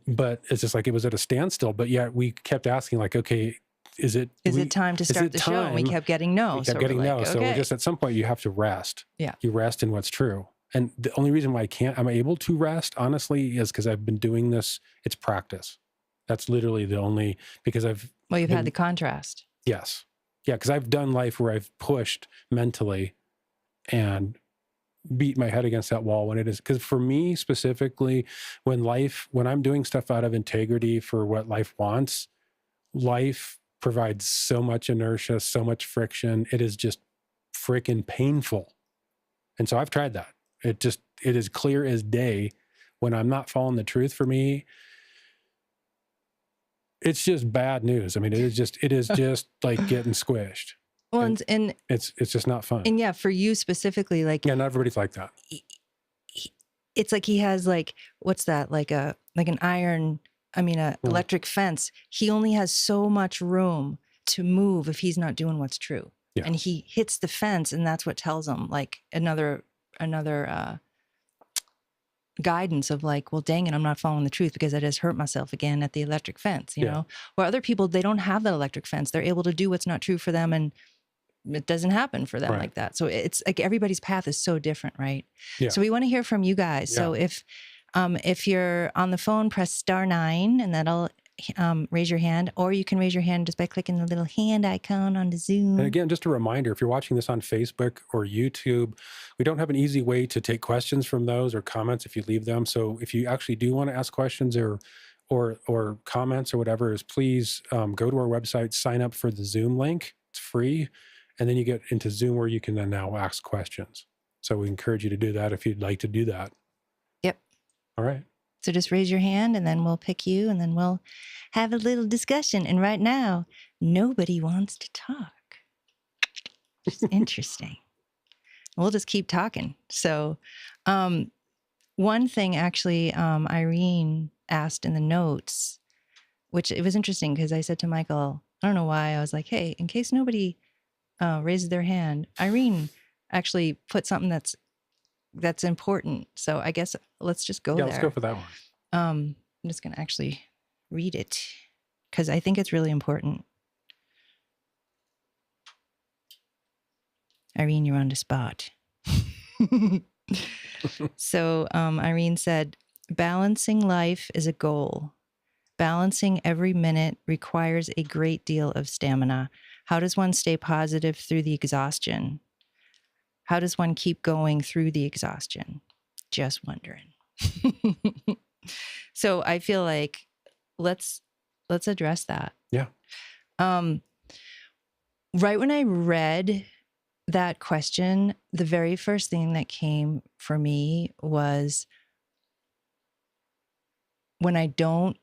But it's just like, it was at a standstill, but yet we kept asking like, okay, is it time to start the show? And we kept getting no. So we're just, at some point you have to rest. Yeah. You rest in what's true. And the only reason why I'm able to rest, honestly, is because I've been doing this. It's practice. That's literally the only, because you've had the contrast. Yes. Yeah. Because I've done life where I've pushed mentally and beat my head against that wall when it is, because for me specifically, when I'm doing stuff out of integrity for what life wants, life provides so much inertia, so much friction. It is just freaking painful. And so I've tried that. It is clear as day when I'm not following the truth. For me, it's just bad news. I mean, it is just like getting squished. Well, and it's just not fun. And yeah, for you specifically, like, yeah, not everybody's like that. It's like he has like, what's that? Like an iron, electric fence. He only has so much room to move if he's not doing what's true. Yeah. And he hits the fence, and that's what tells him like another guidance of like, well, dang it, I'm not following the truth because I just hurt myself again at the electric fence, you know? Where other people, they don't have that electric fence. They're able to do what's not true for them, and it doesn't happen for them like that. So it's like everybody's path is so different, right? Yeah. So we want to hear from you guys. Yeah. So if you're on the phone, press *9 and that'll raise your hand, or you can raise your hand just by clicking the little hand icon on the Zoom. And again, just a reminder, if you're watching this on Facebook or YouTube, we don't have an easy way to take questions from those or comments if you leave them. So if you actually do want to ask questions or comments or whatever, please go to our website, sign up for the Zoom link. It's free. And then you get into Zoom where you can then now ask questions. So we encourage you to do that if you'd like to do that. Yep. All right. So just raise your hand and then we'll pick you and then we'll have a little discussion. And right now, nobody wants to talk. It's interesting. We'll just keep talking. So one thing actually, Irene asked in the notes, which it was interesting because I said to Michael, I don't know why, I was like, hey, in case nobody raises their hand, Irene actually put something that's important. So I guess let's just go there. Let's go for that one. I'm just going to actually read it because I think it's really important. Irene, you're on the spot. So Irene said, balancing life is a goal. Balancing every minute requires a great deal of stamina. How does one stay positive through the exhaustion? How does one keep going through the exhaustion? Just wondering. So I feel like let's address that. Yeah. Right when I read that question, the very first thing that came for me was when I don't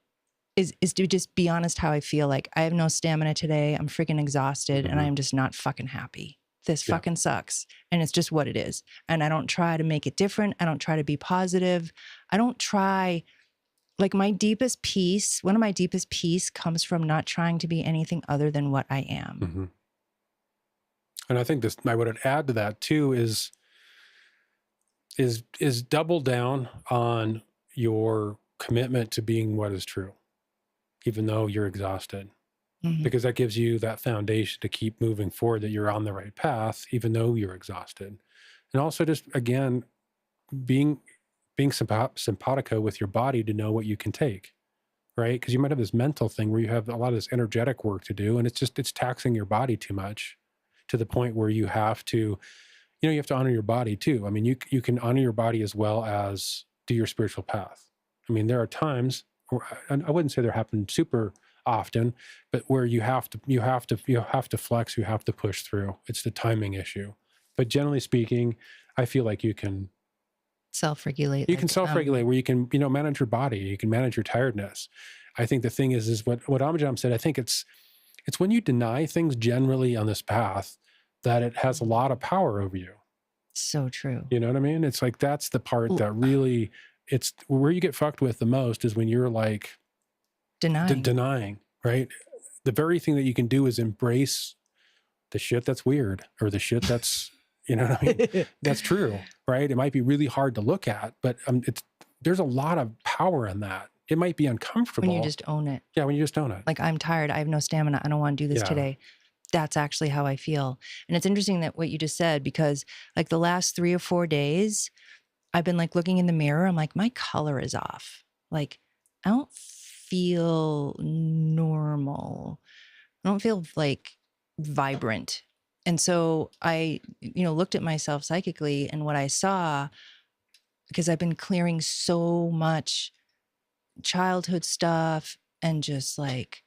is to just be honest how I feel. Like I have no stamina today. I'm freaking exhausted and I'm just not fucking happy. This fucking sucks. And it's just what it is. And I don't try to make it different. I don't try to be positive. I don't try, like my deepest peace, one of my deepest peace comes from not trying to be anything other than what I am. Mm-hmm. And I think this, I would add to that too, is double down on your commitment to being what is true, even though you're exhausted, because that gives you that foundation to keep moving forward, that you're on the right path, even though you're exhausted. And also just, again, being simpatico with your body to know what you can take, right? Because you might have this mental thing where you have a lot of this energetic work to do, and it's taxing your body too much, to the point where you have to, you have to honor your body too. I mean, you can honor your body as well as do your spiritual path. I mean, there are times, and I wouldn't say there happen super often, but where you have to flex, you have to push through. It's the timing issue. But generally speaking, I feel like you can self-regulate. You can self-regulate where you can, manage your body, you can manage your tiredness. I think the thing is what Ambujam said, I think it's when you deny things generally on this path that it has a lot of power over you. So true. You know what I mean? It's like, that's the part that really, it's where you get fucked with the most, is when you're like denying, right? The very thing that you can do is embrace the shit that's weird, or the shit that's, you know what I mean? That's true, right? It might be really hard to look at, but there's a lot of power in that. It might be uncomfortable. When you just own it. Yeah, when you just own it. Like, I'm tired. I have no stamina. I don't want to do this today. That's actually how I feel. And it's interesting that what you just said, because like the last 3 or 4 days, I've been like looking in the mirror. I'm like, my color is off. Like, I don't feel normal. I don't feel like vibrant. And so I, looked at myself psychically, and what I saw, because I've been clearing so much childhood stuff and just like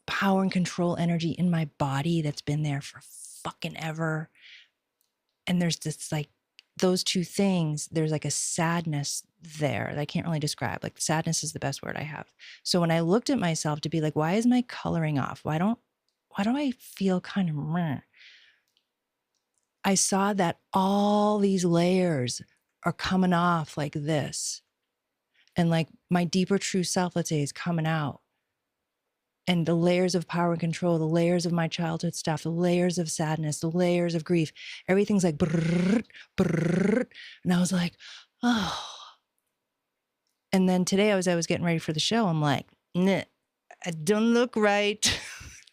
power and control energy in my body that's been there for fucking ever. And there's this like, those two things, there's like a sadness there that I can't really describe. Like, sadness is the best word I have. So when I looked at myself to be like, why is my coloring off? Why do I feel kind of meh? I saw that all these layers are coming off like this. And like my deeper true self, let's say, is coming out. And the layers of power and control, the layers of my childhood stuff, the layers of sadness, the layers of grief, everything's like brrr, brrr. And I was like, oh. And then today as I was getting ready for the show, I'm like, nah, I don't look right.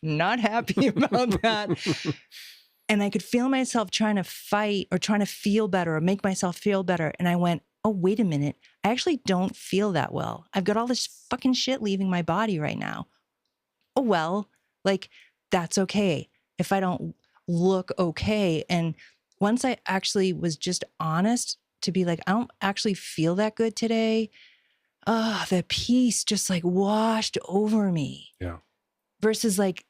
Not happy about that. And I could feel myself trying to fight or trying to feel better or make myself feel better. And I went, oh, wait a minute. I actually don't feel that well. I've got all this fucking shit leaving my body right now. Oh, well, like, that's okay if I don't look okay. And once I actually was just honest to be like, I don't actually feel that good today. The peace just like washed over me. Yeah. Versus like,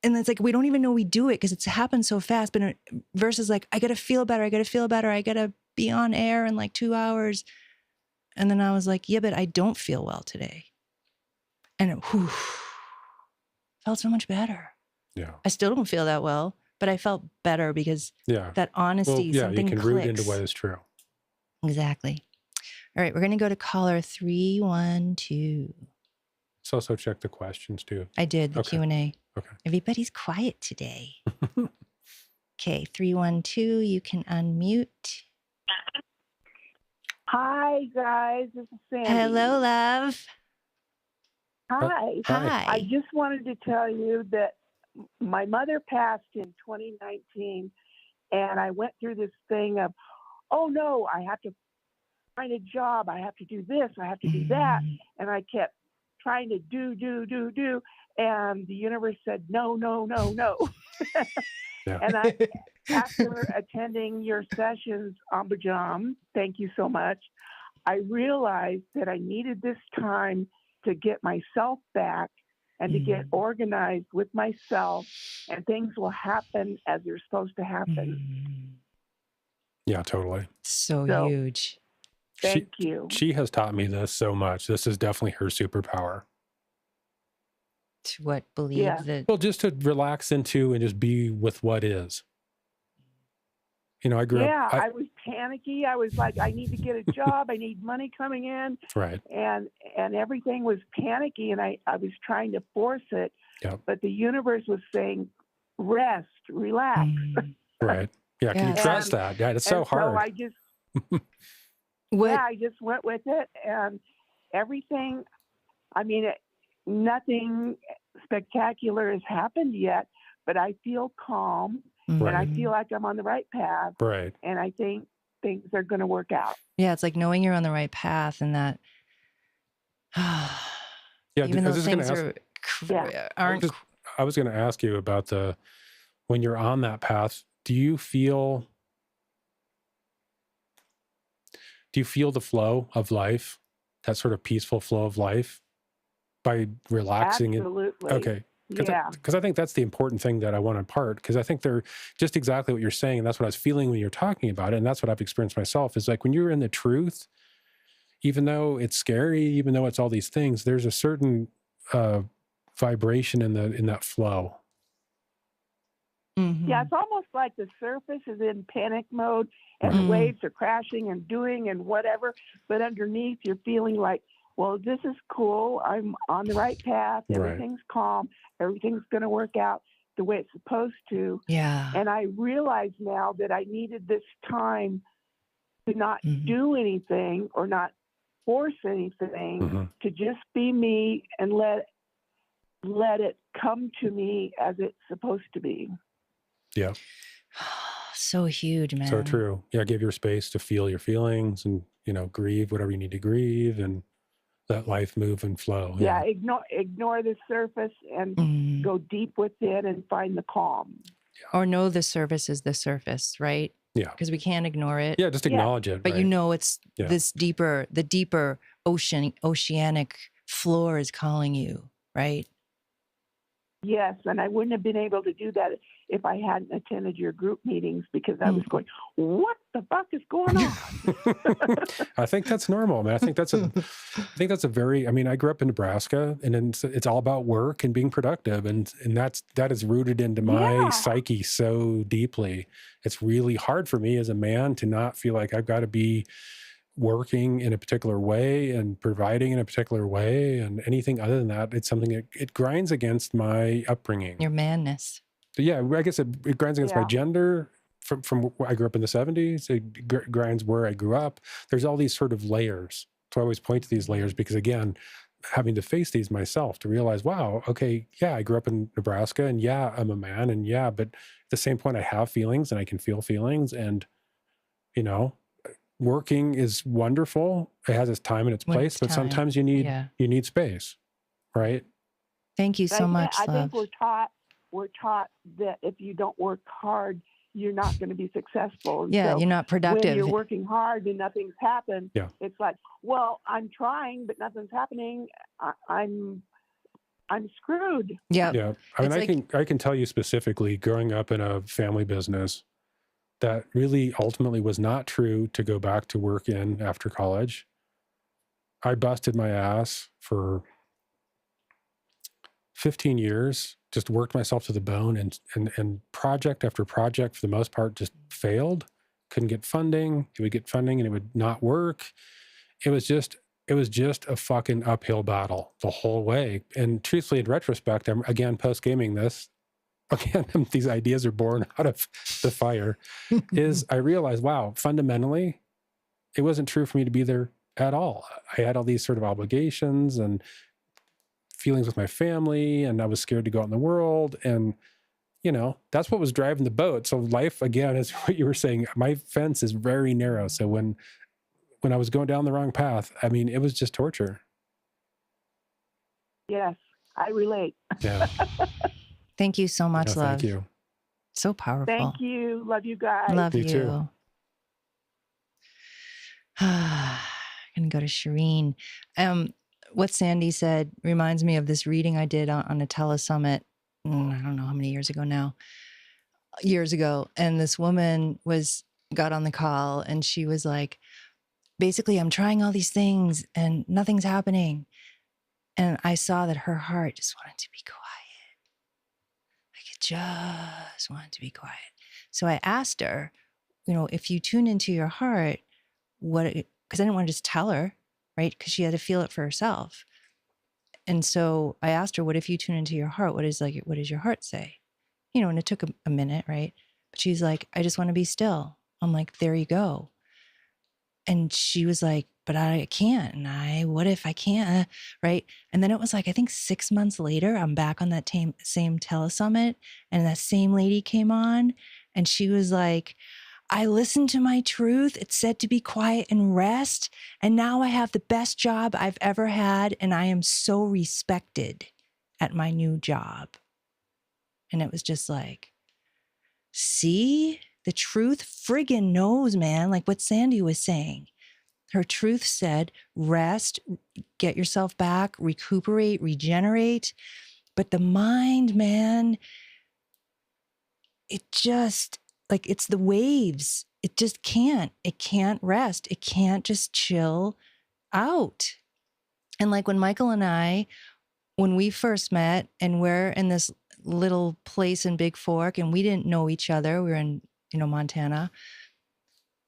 and it's like, we don't even know we do it because it's happened so fast. But versus like, I got to feel better. I got to be on air in like 2 hours. And then I was like, yeah, but I don't feel well today. And it felt so much better. Yeah. I still don't feel that well, but I felt better because that honesty, something you can clicks. root into what is true. Exactly. All right, we're going to go to caller 312. So check the questions too. I did the Okay. Q&A. Okay. Everybody's quiet today. Okay, 312, you can unmute. Hi, guys. This is Sandy. Hello, love. Hi. Hi. I just wanted to tell you that my mother passed in 2019, and I went through this thing of, oh no, I have to find a job. I have to do this. I have to do that. And I kept trying to do. And the universe said, no. Yeah. And after attending your sessions, Ambujam, thank you so much, I realized that I needed this time to get myself back and to get organized with myself, and things will happen as they're supposed to happen. Yeah, totally. So huge. Thank you. She has taught me this so much. This is definitely her superpower. To what? Believe that. Well, just to relax into and just be with what is. You know, I grew up. I was panicky. I was like, I need to get a job. I need money coming in. Right. And everything was panicky, and I was trying to force it. Yep. But the universe was saying, rest, relax. Right. Yeah. Can you trust that? Yeah, it's so hard. So I just, I just went with it, and everything. I mean, nothing spectacular has happened yet, but I feel calm. And I feel like I'm on the right path. Right. And I think things are going to work out. Yeah, it's like knowing you're on the right path, and that even though things aren't. I was going to ask you about when you're on that path, do you feel the flow of life, that sort of peaceful flow of life by relaxing? Absolutely. Okay. Because I think that's the important thing that I want to impart, because I think they're just exactly what you're saying. And that's what I was feeling when you're talking about it. And that's what I've experienced myself, is like when you're in the truth, even though it's scary, even though it's all these things, there's a certain vibration in that flow. Yeah, it's almost like the surface is in panic mode and the waves are crashing and doing and whatever. But underneath, you're feeling like, well, this is cool. I'm on the right path. Everything's calm. Everything's going to work out the way it's supposed to. Yeah. And I realize now that I needed this time to not do anything or not force anything, to just be me and let it come to me as it's supposed to be. Yeah. So huge, man. So true. Yeah. Give your space to feel your feelings and, grieve whatever you need to grieve, and let life move and flow. Yeah. Ignore the surface and go deep within and find the calm. Yeah. Or know the surface is the surface, right? Yeah. Because we can't ignore it. Yeah. Just acknowledge it. But it's this deeper, the deeper oceanic floor is calling you, right? Yes, and I wouldn't have been able to do that if I hadn't attended your group meetings, because I was going, what the fuck is going on? I think that's normal, man. I think that's a very, I grew up in Nebraska, and it's all about work and being productive. And that is rooted into my psyche so deeply. It's really hard for me as a man to not feel like I've got to be working in a particular way and providing in a particular way, and anything other than that, it's something that it grinds against my upbringing. Your manness. So yeah, I guess it grinds against my gender from where I grew up in the 70s. It grinds where I grew up. There's all these sort of layers. So I always point to these layers because, again, having to face these myself to realize, wow, okay, yeah, I grew up in Nebraska, and yeah, I'm a man, and yeah, but at the same point, I have feelings and I can feel feelings, and, working is wonderful. It has its time and its place, but sometimes you need space, right? Thank you so much, I love. think we're taught that if you don't work hard, you're not going to be successful. And so you're not productive. When you're working hard and nothing's happened, it's like, well, I'm trying, but nothing's happening. I'm screwed. Yeah. I can tell you specifically, growing up in a family business, that really ultimately was not true to go back to work in after college. I busted my ass for 15 years, just worked myself to the bone, and project after project, for the most part, just failed. couldn't get funding. He would get funding and it would not work. It was just a fucking uphill battle the whole way. And truthfully, in retrospect, I'm again post-gaming this. Again, these ideas are born out of the fire. Is I realized, wow, fundamentally, it wasn't true for me to be there at all. I had all these sort of obligations and feelings with my family, and I was scared to go out in the world. And, you know, that's what was driving the boat. So life, again, is what you were saying. My fence is very narrow. So when I was going down the wrong path, I mean, it was just torture. Yes, I relate. Yeah. Thank you so much, Yeah, love. thank you. So powerful. Thank you. Love you guys. Love You you. too. I'm going to go to Shireen. What Sandy said reminds me of this reading I did on a telesummit. I don't know how many years ago now. Years ago. And this woman got on the call and she was like, basically, I'm trying all these things and nothing's happening. And I saw that her heart just wanted to be quiet. Like it just wanted to be quiet. So I asked her, you know, if you tune into your heart, because I didn't want to just tell her, right? Because she had to feel it for herself. And so I asked her, what if you tune into your heart? What does your heart say? You know, and it took a minute, right? But she's like, I just want to be still. I'm like, there you go. And she was like, but I can't. And what if I can't? Right. And then it was like, I think 6 months later, I'm back on that same telesummit. And that same lady came on and she was like, I listened to my truth. It said to be quiet and rest. And now I have the best job I've ever had. And I am so respected at my new job. And it was just like, see, the truth friggin' knows, man. Like what Sandy was saying. Her truth said, rest, get yourself back, recuperate, regenerate. But the mind, man, it just, like it's the waves. It just can't. It can't rest. It can't just chill out. And like when Michael and I, when we first met and we're in this little place in Big Fork and we didn't know each other, we were in, Montana.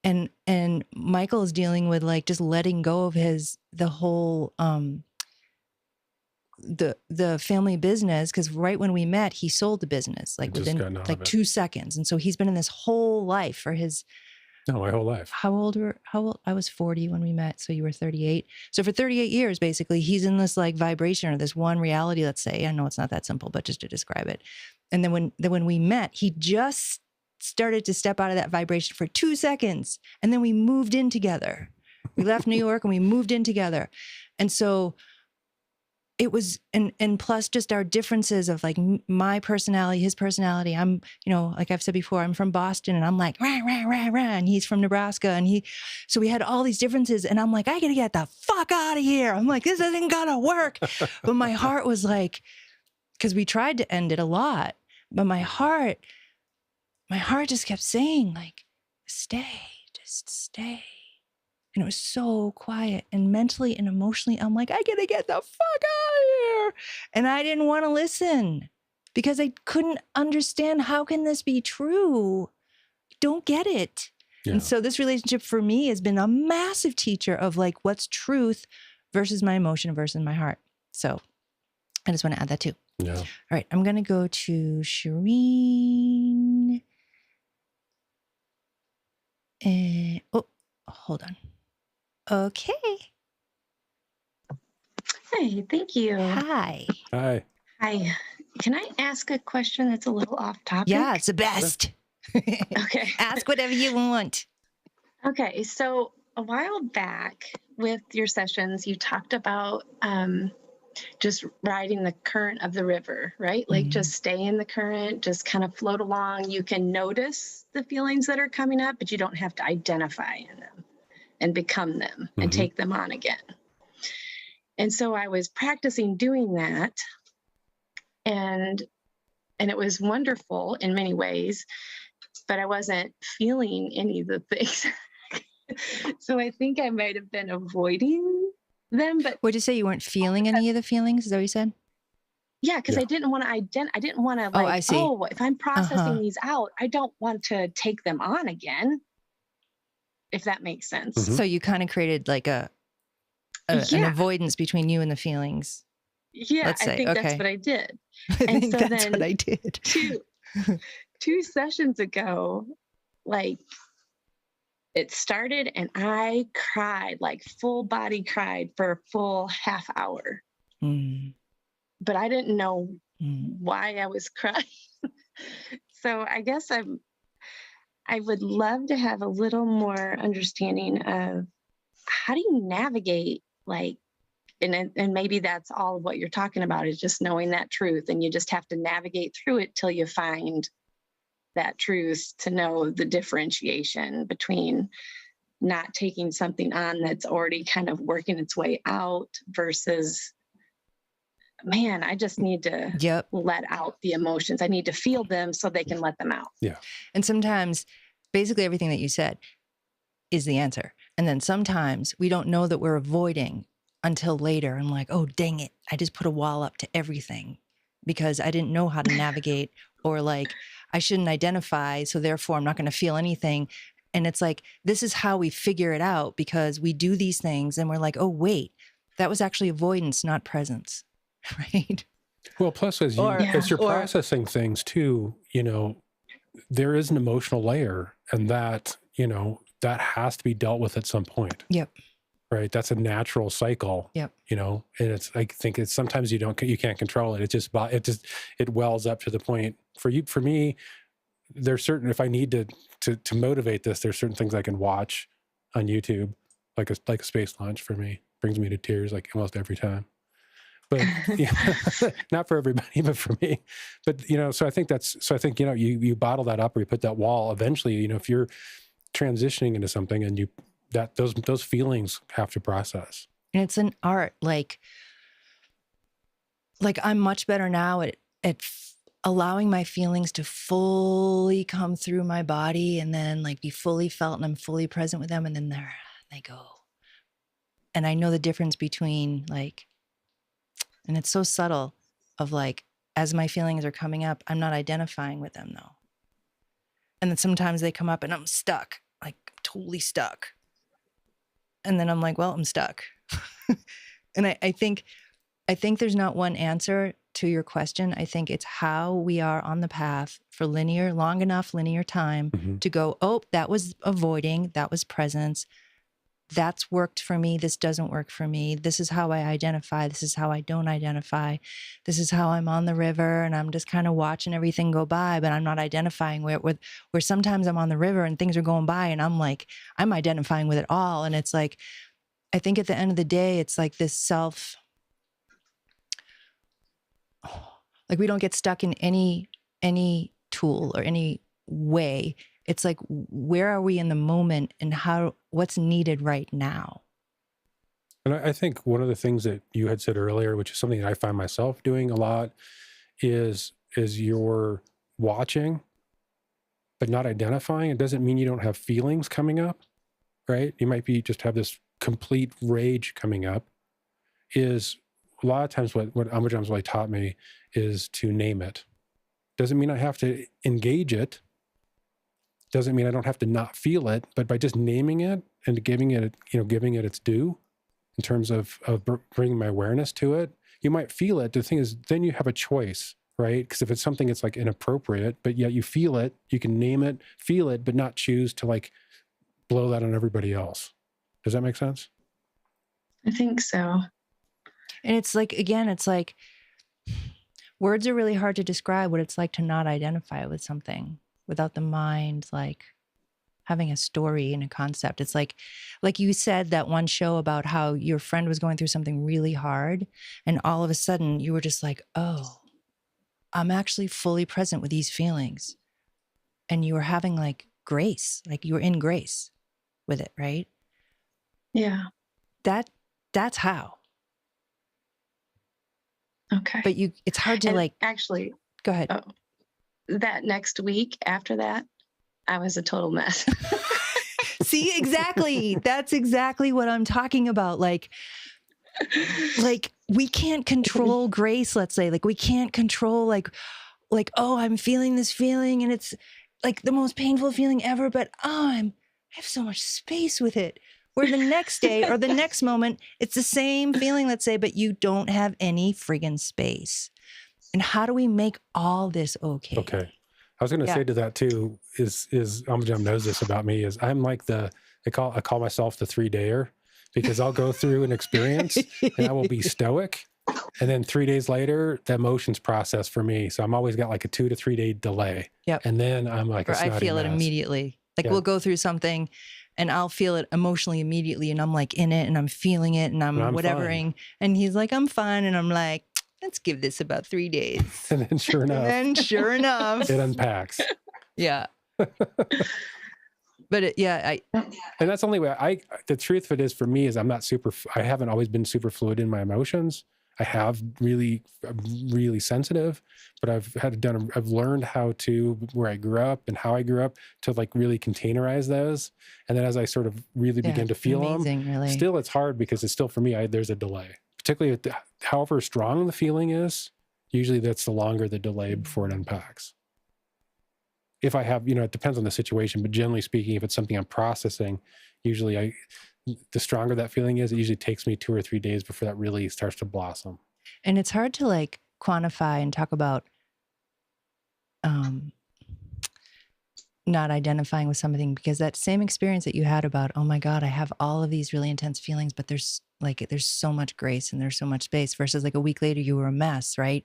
And Michael is dealing with like just letting go of the whole, the family business, because right when we met, he sold the business like within like 2 seconds. And so he's been in this whole life for my whole life. How old? I was 40 when we met. So you were 38. So for 38 years, basically, he's in this like vibration or this one reality, let's say. I know it's not that simple, but just to describe it. And then when we met, he just started to step out of that vibration for 2 seconds. And then we moved in together. We left New York and we moved in together. And so it was, and plus just our differences of like my personality, his personality. I'm, like I've said before, I'm from Boston and I'm like, rah, rah, rah, rah, and he's from Nebraska. So we had all these differences and I'm like, I gotta get the fuck out of here. I'm like, this isn't gonna work. But my heart was like, because we tried to end it a lot, but my heart just kept saying like, just stay. And it was so quiet and mentally and emotionally, I'm like, I gotta get the fuck out of here. And I didn't want to listen because I couldn't understand, how can this be true? Don't get it. Yeah. And so this relationship for me has been a massive teacher of like, what's truth versus my emotion versus my heart. So I just want to add that too. Yeah. All right. I'm going to go to Shireen. Hold on. Okay. Hey, thank you. Hi. Hi. Hi. Can I ask a question that's a little off topic? Yeah, it's the best. Okay. Ask whatever you want. Okay. So a while back with your sessions, you talked about just riding the current of the river, right? Like just stay in the current, just kind of float along. You can notice the feelings that are coming up, but you don't have to identify in them and become them and take them on again. And so I was practicing doing that, and it was wonderful in many ways, but I wasn't feeling any of the things. So I think I might have been avoiding them. But would you say you weren't feeling any of the feelings? Is that what you said? Yeah, because I didn't want to I didn't want to I see. if I'm processing these out, I don't want to take them on again. if that makes sense. Mhm. So you kind of created like an Yeah. avoidance between you and the feelings. Yeah, Let's I say, think that's okay. what I did. I And think so that's then what I did. two sessions ago, like it started and I cried, like full body cried for a full half hour. Mm, But I didn't know mm. why I was crying. So I guess I would love to have a little more understanding of how do you navigate, like, and maybe that's all of what you're talking about is just knowing that truth, and you just have to navigate through it till you find that truth to know the differentiation between not taking something on that's already kind of working its way out versus, man, I just need to Yep. let out the emotions. I need to feel them so they can let them out. Yeah. And sometimes basically everything that you said is the answer. And then sometimes we don't know that we're avoiding until later. I'm like, oh, dang it. I just put a wall up to everything because I didn't know how to navigate, or like I shouldn't identify. So therefore I'm not going to feel anything. And it's like, this is how we figure it out, because we do these things and we're like, oh, wait, that was actually avoidance, not presence. Right. Well, plus as you're processing things too, there is an emotional layer, and that, that has to be dealt with at some point. Yep. Right. That's a natural cycle. Yep. And I think it's sometimes you can't control it. It wells up to the point for me, there's certain, if I need to motivate this, there's certain things I can watch on YouTube, like a space launch for me brings me to tears like almost every time. But not for everybody, but for me. But so I think you bottle that up, or you put that wall. Eventually, if you're transitioning into something, and those feelings have to process. And it's an art. Like I'm much better now at allowing my feelings to fully come through my body, and then like be fully felt, and I'm fully present with them, and then there they go. And I know the difference between and it's so subtle of like, as my feelings are coming up, I'm not identifying with them though. And then sometimes they come up and I'm stuck, like totally stuck. And then I'm like, well, I'm stuck. And I think there's not one answer to your question. I think it's how we are on the path for long enough linear time to go, oh, that was avoiding, that was presence. That's worked for me. This doesn't work for me. This is how I identify. This is how I don't identify. This is how I'm on the river and I'm just kind of watching everything go by, but I'm not identifying where sometimes I'm on the river and things are going by and I'm like, I'm identifying with it all. And it's like, I think at the end of the day, it's like this like we don't get stuck in any tool or any way. It's like, where are we in the moment and what's needed right now? And I think one of the things that you had said earlier, which is something that I find myself doing a lot, is you're watching, but not identifying. It doesn't mean you don't have feelings coming up, right? You might just have this complete rage coming up. Is a lot of times what Ambujam's really taught me is to name it. Doesn't mean I have to engage it. Doesn't mean I don't have to not feel it, but by just naming it and giving it its due in terms of bringing my awareness to it, you might feel it. The thing is, then you have a choice, right? Because if it's something that's like inappropriate, but yet you feel it, you can name it, feel it, but not choose to like blow that on everybody else. Does that make sense? I think so. And it's like, again, it's like words are really hard to describe what it's like to not identify with something without the mind, like having a story and a concept. It's like you said that one show about how your friend was going through something really hard. And all of a sudden you were just like, oh, I'm actually fully present with these feelings. And you were having like grace, like you were in grace with it, right? Yeah. That's how. Okay. But it's hard to actually go ahead. That next week after that, I was a total mess. See, exactly. That's exactly what I'm talking about. Like we can't control grace, let's say. Like we can't control like, oh, I'm feeling this feeling and it's like the most painful feeling ever, but I'm have so much space with it. Where the next day or the next moment, it's the same feeling, let's say, but you don't have any friggin' space. And how do we make all this okay? Okay. I was going to say to that too, is Ambujam knows this about me, is I'm like I call myself the 3-dayer, because I'll go through an experience and I will be stoic. And then 3 days later, the emotions process for me. So I'm always got like a 2 to 3 day delay. Yep. And then I'm like, or I feel it immediately. Like we'll go through something and I'll feel it emotionally immediately. And I'm like in it and I'm feeling it and I'm whatevering. Fine. And he's like, I'm fine. And I'm like, let's give this about 3 days. And then sure enough, it unpacks. Yeah. But and that's the only way the truth of it is for me is I haven't always been super fluid in my emotions. I have really sensitive, but I've learned how to, where I grew up and how I grew up, to like really containerize those. And then as I sort of really begin to feel them, really. Still it's hard because it's still, for me, there's a delay, particularly however strong the feeling is, usually that's the longer the delay before it unpacks. If I have, it depends on the situation, but generally speaking, if it's something I'm processing, usually the stronger that feeling is, it usually takes me 2 or 3 days before that really starts to blossom. And it's hard to like quantify and talk about not identifying with something, because that same experience that you had about, oh my God, I have all of these really intense feelings, but there's so much grace and there's so much space, versus like a week later you were a mess, right?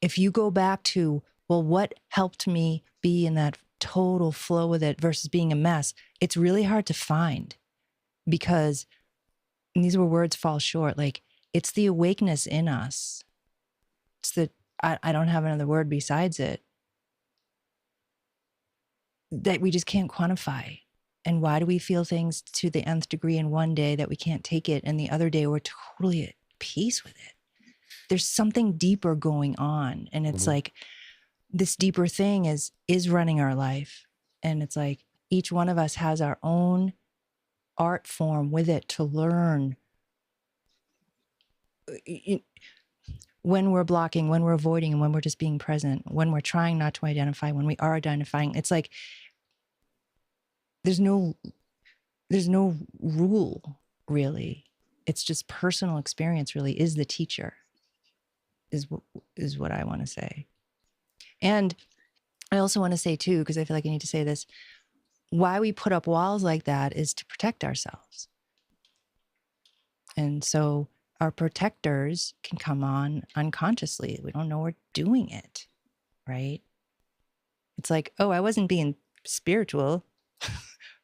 If you go back to, well, what helped me be in that total flow with it versus being a mess, it's really hard to find, because, and these were words fall short, like it's the awakeness in us. It's I don't have another word besides it, that we just can't quantify. And why do we feel things to the nth degree in one day that we can't take it, and the other day we're totally at peace with it? There's something deeper going on, and it's like this deeper thing is running our life, and it's like each one of us has our own art form with it to learn when we're blocking, when we're avoiding, and when we're just being present, when we're trying not to identify, when we are identifying. It's like there's no rule, really. It's just personal experience really is the teacher, is what I want to say. And I also want to say too, because I feel like I need to say this, why we put up walls like that is to protect ourselves. And so our protectors can come on unconsciously. We don't know we're doing it, right? It's like, oh, I wasn't being spiritual.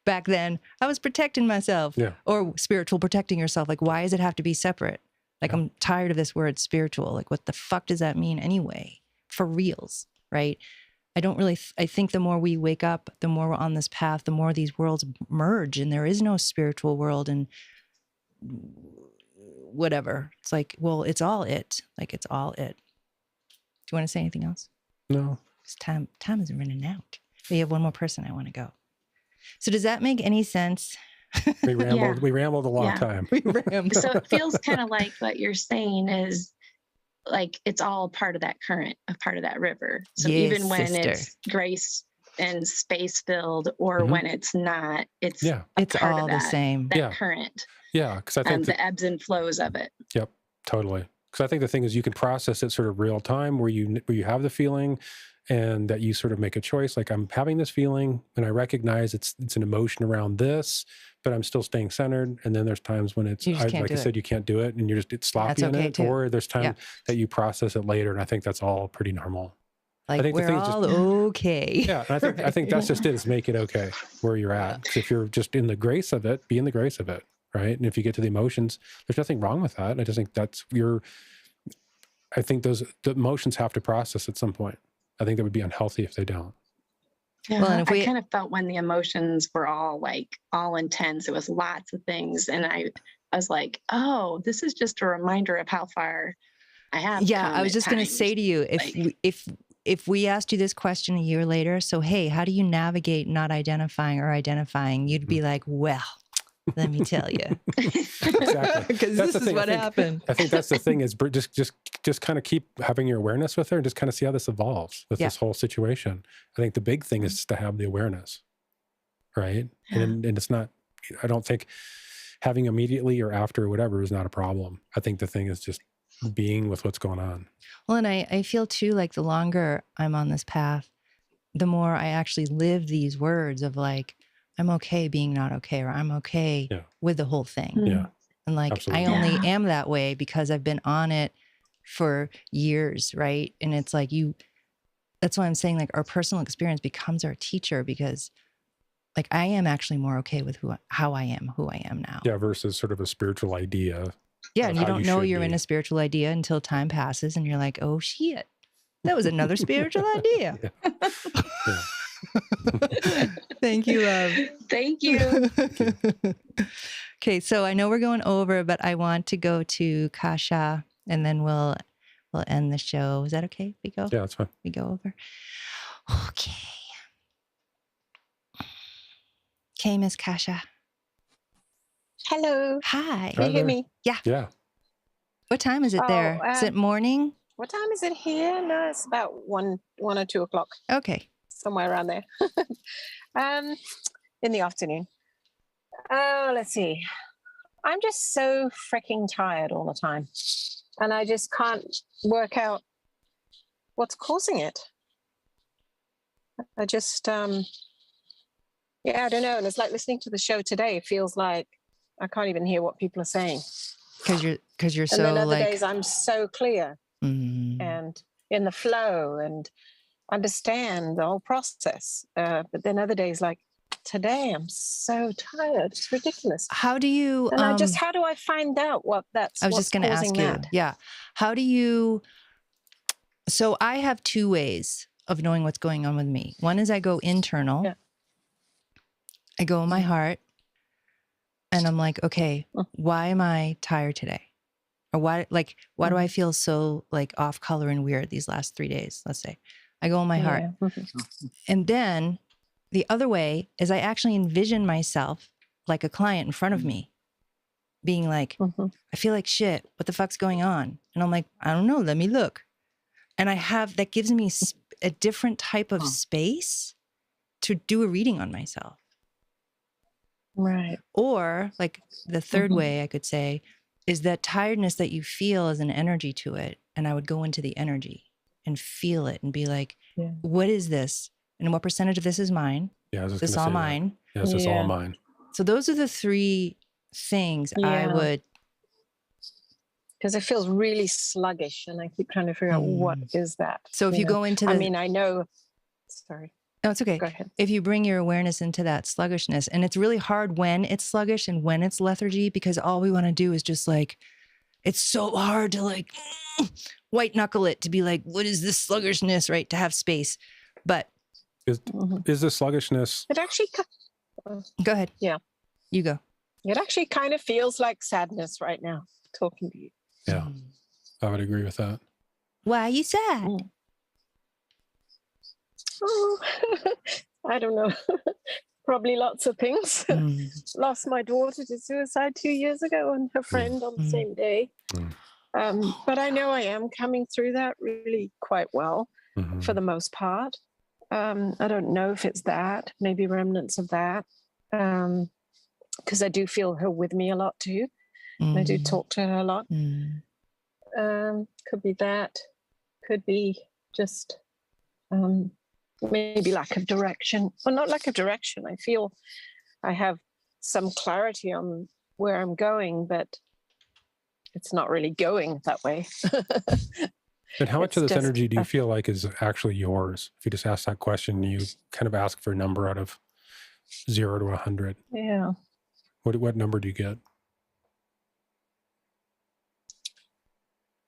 Back then, I was protecting myself. Yeah. Or spiritual protecting yourself. Like, why does it have to be separate? Like, I'm tired of this word spiritual. Like, what the fuck does that mean anyway? For reals, right? I think the more we wake up, the more we're on this path, the more these worlds merge, and there is no spiritual world and whatever. It's like, well, it's all it. Like, it's all it. Do you want to say anything else? No. Time is running out. We have one more person I want to go. So does that make any sense? We rambled a long time. So it feels kind of like what you're saying is like it's all part of that current, a part of that river. So even when it's grace and space filled, or when it's not, it's all the same. That current. Yeah, because I think the ebbs and flows of it. Yep, totally. Because I think the thing is you can process it sort of real time, where you have the feeling, and that you sort of make a choice. Like, I'm having this feeling, and I recognize it's an emotion around this, but I'm still staying centered. And then there's times when it's, like I said, you can't do it, and it's sloppy in it. Too. Or there's time that you process it later, and I think that's all pretty normal. Like, I think we're all okay. Yeah, and I think that's just it, is make it okay where you're at. Because if you're just in the grace of it, be in the grace of it, right? And if you get to the emotions, there's nothing wrong with that. I just think I think the emotions have to process at some point. I think that would be unhealthy if they don't. Yeah, well, and I kind of felt when the emotions were all intense, it was lots of things. And I was like, oh, this is just a reminder of how far I have. Yeah, I was just going to say to you, if we asked you this question a year later, so, hey, how do you navigate not identifying or identifying? You'd be like, well, let me tell you. Exactly. Because this is what happened. I think that's the thing, is just kind of keep having your awareness with her, and just kind of see how this evolves with this whole situation. I think the big thing is to have the awareness, right? Yeah. And it's not, I don't think having immediately or after or whatever is not a problem. I think the thing is just being with what's going on. Well, and I feel too like the longer I'm on this path, the more I actually live these words of like, I'm okay being not okay, or I'm okay Yeah. with the whole thing. Yeah. And like, Absolutely. I only Yeah. am that way because I've been on it for years, right? And it's like that's why I'm saying like our personal experience becomes our teacher, because like I am actually more okay with who I am now. Yeah, versus sort of a spiritual idea. Yeah, of and you how don't know should you're in be. a spiritual idea until time passes and you're like, oh shit, that was another spiritual idea. Yeah. Thank you, love. Thank you. Okay, so I know we're going over, but I want to go to Kasha and then we'll end the show. Is that okay? We go? Yeah, that's fine. We go over. Okay. Okay, Miss Kasha. Hello. Hi. Can you hear me? Yeah. What time is it there? Is it morning? What time is it here? No, it's about 1 or 2 o'clock, Okay. somewhere around there. In the afternoon. Oh, let's see. I'm just so freaking tired all the time. And I just can't work out what's causing it. I just, I don't know. And it's like listening to the show today. It feels like I can't even hear what people are saying. Because you're And so then other like days I'm so clear and in the flow and understand the whole process. But then other days, like today, I'm so tired. It's ridiculous. How do you? And how do I find out what that's? I was just going to ask you. That? Yeah. How do you? So I have two ways of knowing what's going on with me. One is I go internal. Yeah. I go in my heart, and I'm like, okay, why am I tired today? Or why do I feel so like off color and weird these last 3 days? Let's say I go in my heart. And then the other way is I actually envision myself like a client in front of me being like, I feel like shit. What the fuck's going on? And I'm like, I don't know. Let me look. And that gives me a different type of space to do a reading on myself. Right. Or like the third way I could say is that tiredness that you feel as an energy to it. And I would go into the energy and feel it and be like, what is this? And what percentage of this is mine? Yeah, I was just This gonna all say that. mine? Yeah, this is all mine. So those are the three things I would. Because it feels really sluggish and I keep trying to figure out what is that. So if you go into I mean, I know, sorry. No, it's okay. Go ahead. If you bring your awareness into that sluggishness, and it's really hard when it's sluggish and when it's lethargy, because all we want to do is just like, it's so hard to like white knuckle it to be like, what is this sluggishness, right? To have space. But is the sluggishness? It actually, go ahead. Yeah. You go. It actually kind of feels like sadness right now, talking to you. Yeah, I would agree with that. Why are you sad? Oh, I don't know. Probably lots of things. Lost my daughter to suicide 2 years ago and her friend on the same day. But I know I am coming through that really quite well for the most part. I don't know if it's that, maybe remnants of that. Because I do feel her with me a lot too. I do talk to her a lot. Could be that. Could be just maybe lack of direction. Well, not lack of direction. I feel I have some clarity on where I'm going, but it's not really going that way. And how much of this energy do you feel like is actually yours? If you just ask that question, you kind of ask for a number out of 0 to 100. Yeah. What number do you get?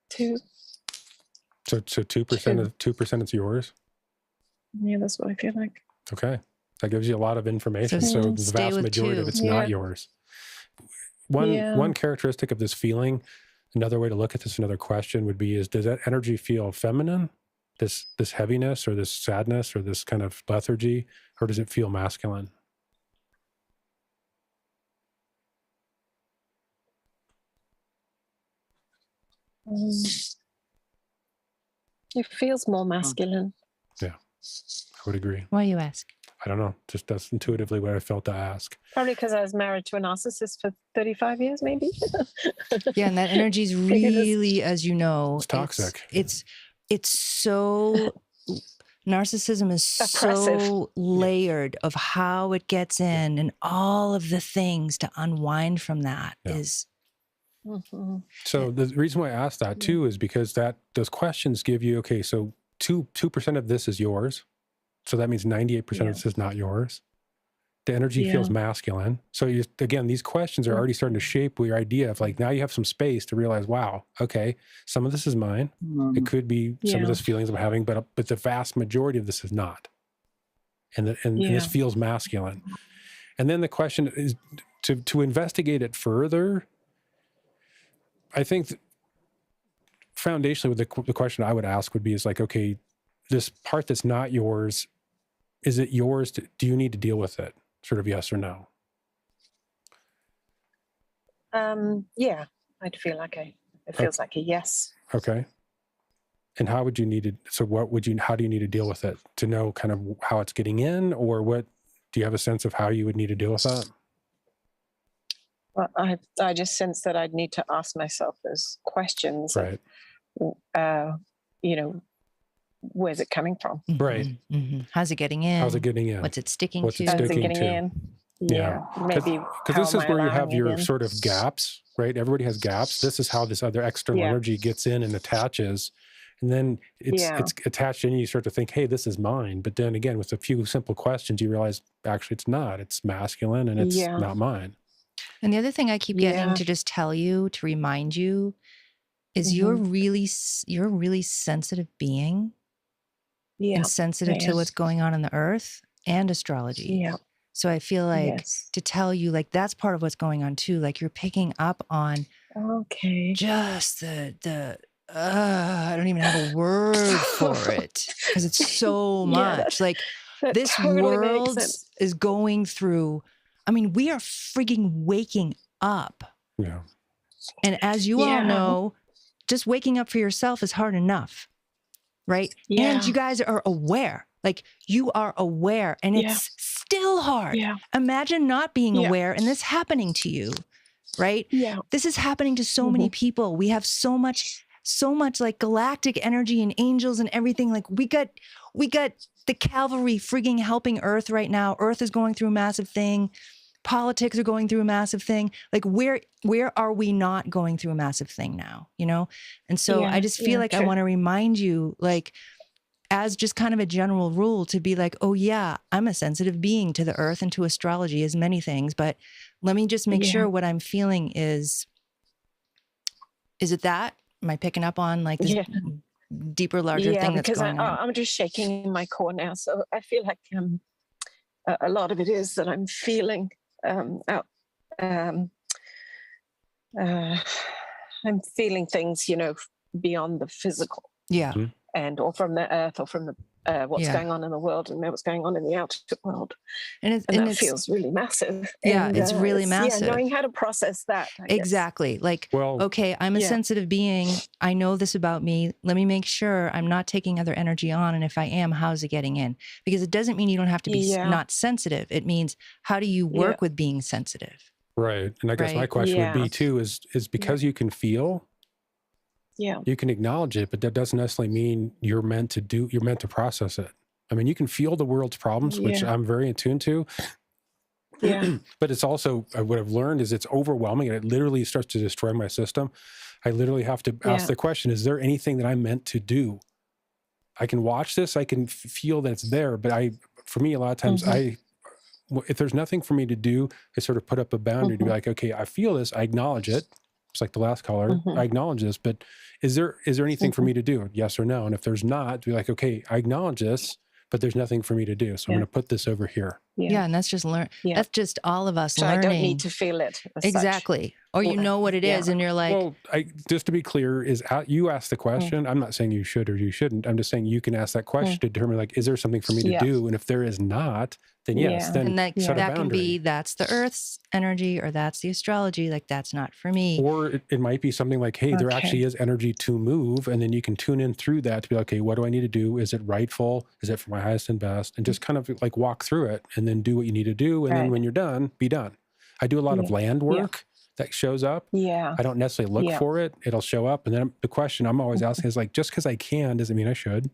2. So 2% is yours? Yeah, that's what I feel like. Okay. That gives you a lot of information. So So the stay vast with majority 2. of it's not yours. One characteristic of this feeling, another way to look at this, another question would be, does that energy feel feminine? This heaviness or this sadness or this kind of lethargy, or does it feel masculine? It feels more masculine. Yeah, I would agree. Why you ask? I don't know. Just that's intuitively what I felt to ask. Probably because I was married to a narcissist for 35 years, maybe. Yeah, and that energy is really, as you know, It's toxic. It's so narcissism is Oppressive. so layered of how it gets in, and all of the things to unwind from that is. Mm-hmm. So the reason why I asked that too is because those questions give you, okay, so 2% of this is yours. So that means 98% of this is not yours. The energy feels masculine. So again, these questions are already starting to shape your idea of like, now you have some space to realize, wow, okay, some of this is mine. It could be some of those feelings I'm having, but the vast majority of this is not. And this feels masculine. And then the question is to investigate it further. I think foundationally, the question I would ask would be is like, okay, this part that's not yours, is it yours? Do you need to deal with it? Sort of yes or no? Yeah, I'd feel like it feels like a yes. Okay. And how would you need to, so how do you need to deal with it? To know kind of how it's getting in, or what, do you have a sense of how you would need to deal with that? Well, I just sense that I'd need to ask myself those questions. Right. Where's it coming from? Right. Mm-hmm. How's it getting in? How's it getting in? What's it sticking What's to? it sticking to? In? Yeah. Maybe. Because this is where you have your sort of gaps, right? Everybody has gaps. This is how this other external energy gets in and attaches. And then it's attached in, you start to think, hey, this is mine. But then again, with a few simple questions, you realize actually it's not. It's masculine and it's not mine. And the other thing I keep getting to just tell you, to remind you, is you're really sensitive being. And sensitive to what's going on in the earth and astrology. Yeah. So I feel like to tell you, like, that's part of what's going on too. Like, you're picking up on just the I don't even have a word for it because it's so much. Like, this totally world is going through, I mean, we are freaking waking up. Yeah. And as you all know, just waking up for yourself is hard enough. Right. Yeah. And you guys are aware, like you are aware, and it's still hard. Yeah. Imagine not being aware and this happening to you. Right. Yeah. This is happening to so many people. We have so much like galactic energy and angels and everything. Like we got the cavalry frigging helping Earth right now. Earth is going through a massive thing. Politics are going through a massive thing. Like where are we not going through a massive thing now, you know? And so I just feel like I want to remind you, like, as just kind of a general rule, to be like, oh yeah, I'm a sensitive being to the earth and to astrology, as many things, but let me just make sure what I'm feeling is it that? Am I picking up on like this deeper, larger thing that's going on? I'm just shaking in my core now. So I feel like a lot of it is that I'm feeling I'm feeling things, beyond the physical. Yeah. And or from the earth or from the what's going on in the world and what's going on in the outer world. And that feels really massive. Yeah, and, it's really massive. Yeah, knowing how to process that. Exactly. Like, okay, I'm a sensitive being. I know this about me. Let me make sure I'm not taking other energy on. And if I am, how's it getting in? Because it doesn't mean you don't have to be not sensitive. It means, how do you work with being sensitive? Right. And I guess my question would be too, is because you can feel, you can acknowledge it, but that doesn't necessarily mean you're meant to process it. I mean, you can feel the world's problems, which I'm very attuned to. Yeah. But it's also, what I've learned is it's overwhelming and it literally starts to destroy my system. I literally have to ask the question, is there anything that I'm meant to do? I can watch this, I can feel that it's there, but for me, a lot of times if there's nothing for me to do, I sort of put up a boundary to be like, okay, I feel this, I acknowledge it. It's like the last caller, I acknowledge this, but is there anything for me to do? Yes or no? And if there's not, be like, okay, I acknowledge this, but there's nothing for me to do. So I'm going to put this over here. Yeah, and that's just that's just all of us So learning. I don't need to feel it as exactly. such. Or you know what it is, and you're like, well, just to be clear, you ask the question. I'm not saying you should or you shouldn't. I'm just saying you can ask that question to determine, like, is there something for me to do? And if there is not, then yes, then and that, set a that can boundary. be, that's the Earth's energy, or that's the astrology. Like, that's not for me. Or it might be something like, hey, there actually is energy to move. And then you can tune in through that to be like, okay, what do I need to do? Is it rightful? Is it for my highest and best? And just kind of like walk through it and then do what you need to do. And then when you're done, be done. I do a lot of land work that shows up. I don't necessarily look for it. It'll show up. And then the question I'm always asking is like, just because I can doesn't mean I should.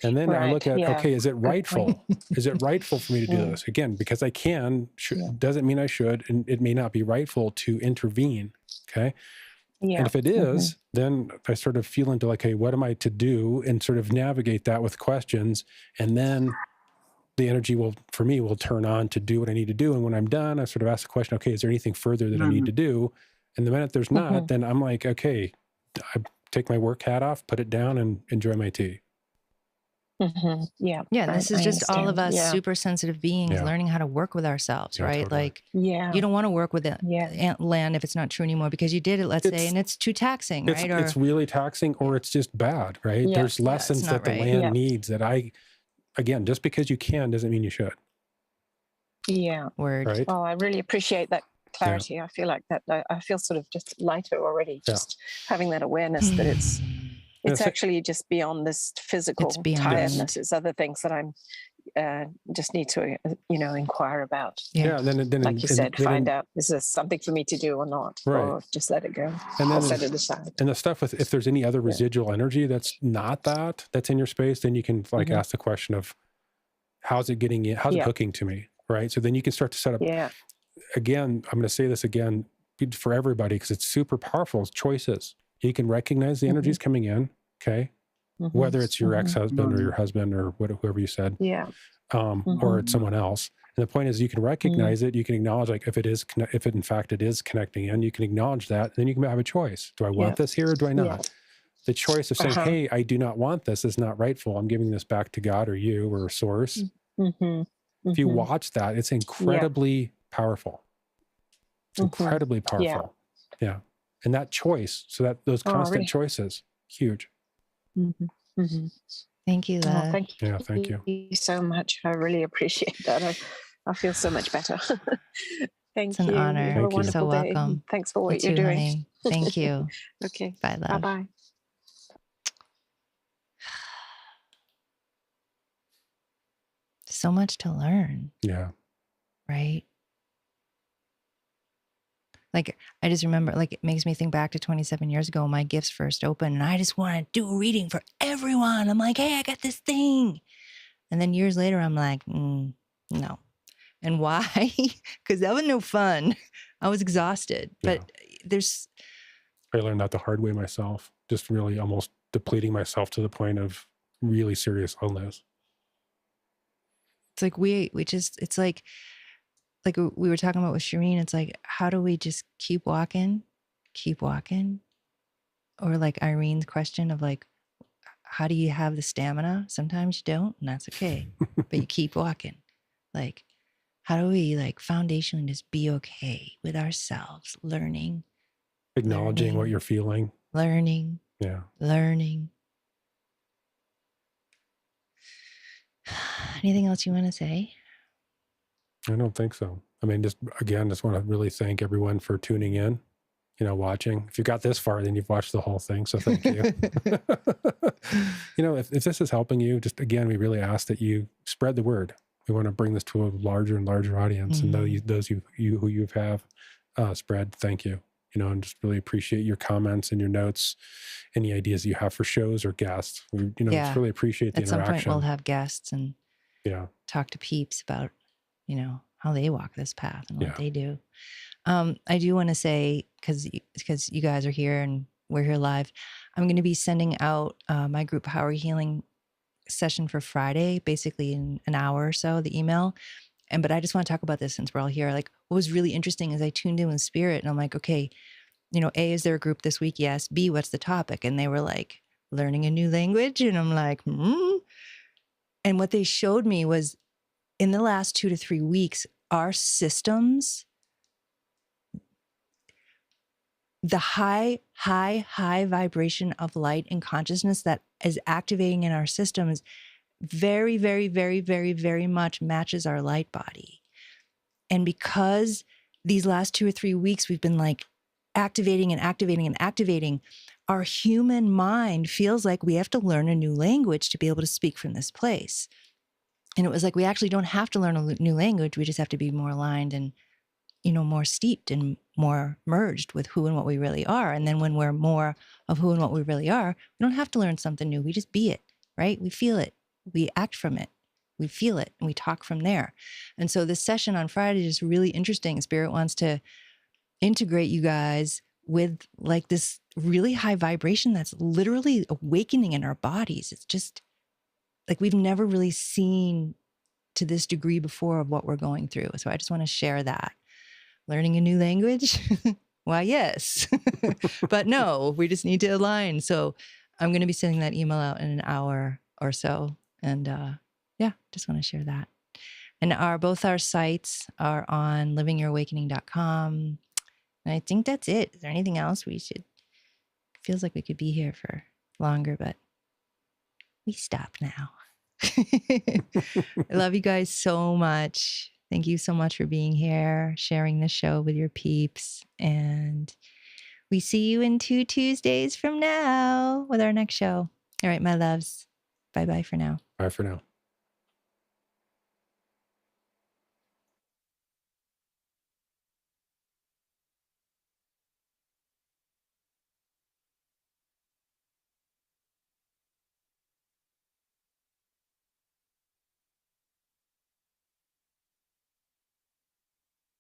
And then I look at, okay, is it rightful? Is it rightful for me to do this? Again, because I can doesn't mean I should, and it may not be rightful to intervene, okay? And if it is, then I sort of feel into like, hey, what am I to do? And sort of navigate that with questions. And then the energy will turn on to do what I need to do. And when I'm done, I sort of ask the question, okay, is there anything further that I need to do? And the minute there's not, then I'm like, okay, I take my work hat off, put it down, and enjoy my tea. Yeah. This is just all of us super sensitive beings learning how to work with ourselves, right? Totally. Like, you don't want to work with land if it's not true anymore, because you did it, let's say, and it's too taxing, right? Or it's really taxing, or it's just bad, right? There's lessons that the land needs that again, just because you can doesn't mean you should. Word. Right? Oh, I really appreciate that clarity. I feel like that. I feel sort of just lighter already, just having that awareness that it's actually just beyond this physical tiredness. It's other things that I'm just need to inquire about. And then like you said, find out, is this something for me to do or not, or just let it go, and then set it aside. And the stuff with, if there's any other residual energy that's not that's in your space, then you can like ask the question of, how's it getting in? How's it hooking to me? Right. So then you can start to set up. Again, I'm going to say this again for everybody because it's super powerful. It's choices. You can recognize the energies coming in, okay? Whether it's your ex-husband or your husband or whoever you said, or it's someone else. And the point is, you can recognize it. You can acknowledge, like, if it in fact it is connecting in, you can acknowledge that. And then you can have a choice. Do I want this here or do I not? The choice of saying, hey, I do not want this. Is not rightful. I'm giving this back to God or you or source. If you watch that, it's incredibly powerful. It's incredibly powerful. Yeah. And that choice, so that those constant choices, huge. Thank you, love. Thank you. Yeah, thank you. Thank you so much. I really appreciate that. I feel so much better. Thank you. It's an honor. Have a wonderful So day. welcome. Thanks for what You you're too, doing. honey. Thank you. Okay. Bye, love. Bye-bye. So much to learn. Yeah. Right? Like, I just remember, like, it makes me think back to 27 years ago when my gifts first opened, and I just want to do a reading for everyone. I'm like, hey, I got this thing. And then years later, I'm like, no. And why? Because that was no fun. I was exhausted. But I learned that the hard way myself, just really almost depleting myself to the point of really serious illness. It's like it's like we were talking about with Shireen, it's like, how do we just keep walking? Or like Irene's question of like, how do you have the stamina? Sometimes you don't, and that's okay, but you keep walking. Like, how do we like foundationally just be okay with ourselves, learning, acknowledging what you're feeling, learning. Anything else you want to say? I don't think so. I mean, just want to really thank everyone for tuning in, watching. If you got this far, then you've watched the whole thing. So thank you. If this is helping you, just again, we really ask that you spread the word. We want to bring this to a larger and larger audience. And those who you have spread, thank you. And just really appreciate your comments and your notes, any ideas you have for shows or guests. We, just really appreciate the interaction. At some point we'll have guests and talk to peeps about, how they walk this path and what they do. I do want to say, because you guys are here and we're here live, I'm going to be sending out my group Power Healing session for Friday, basically in an hour or so, the email. But I just want to talk about this since we're all here. Like, what was really interesting is I tuned in with Spirit and I'm like, okay, A, is there a group this week? Yes. B, what's the topic? And they were like, learning a new language. And I'm like, And what they showed me was in the last 2 to 3 weeks, our systems, the high vibration of light and consciousness that is activating in our systems very, very, very, very, very much matches our light body. And because these last 2 or 3 weeks, we've been like activating and activating and activating, our human mind feels like we have to learn a new language to be able to speak from this place. And it was like, we actually don't have to learn a new language. We just have to be more aligned and, more steeped and more merged with who and what we really are. And then when we're more of who and what we really are, we don't have to learn something new. We just be it, right? We feel it. We act from it. We feel it and we talk from there. And so this session on Friday is really interesting. Spirit wants to integrate you guys with like this really high vibration that's literally awakening in our bodies. It's just like we've never really seen to this degree before of what we're going through. So I just want to share that. Learning a new language? Why, yes. But no, we just need to align. So I'm going to be sending that email out in an hour or so. And just want to share that. And both our sites are on livingyourawakening.com. And I think that's it. Is there anything else feels like we could be here for longer, but we stop now. I love you guys so much. Thank you so much for being here, sharing the show with your peeps. And we see you in 2 Tuesdays from now with our next show. All right, my loves. Bye-bye for now. Bye for now.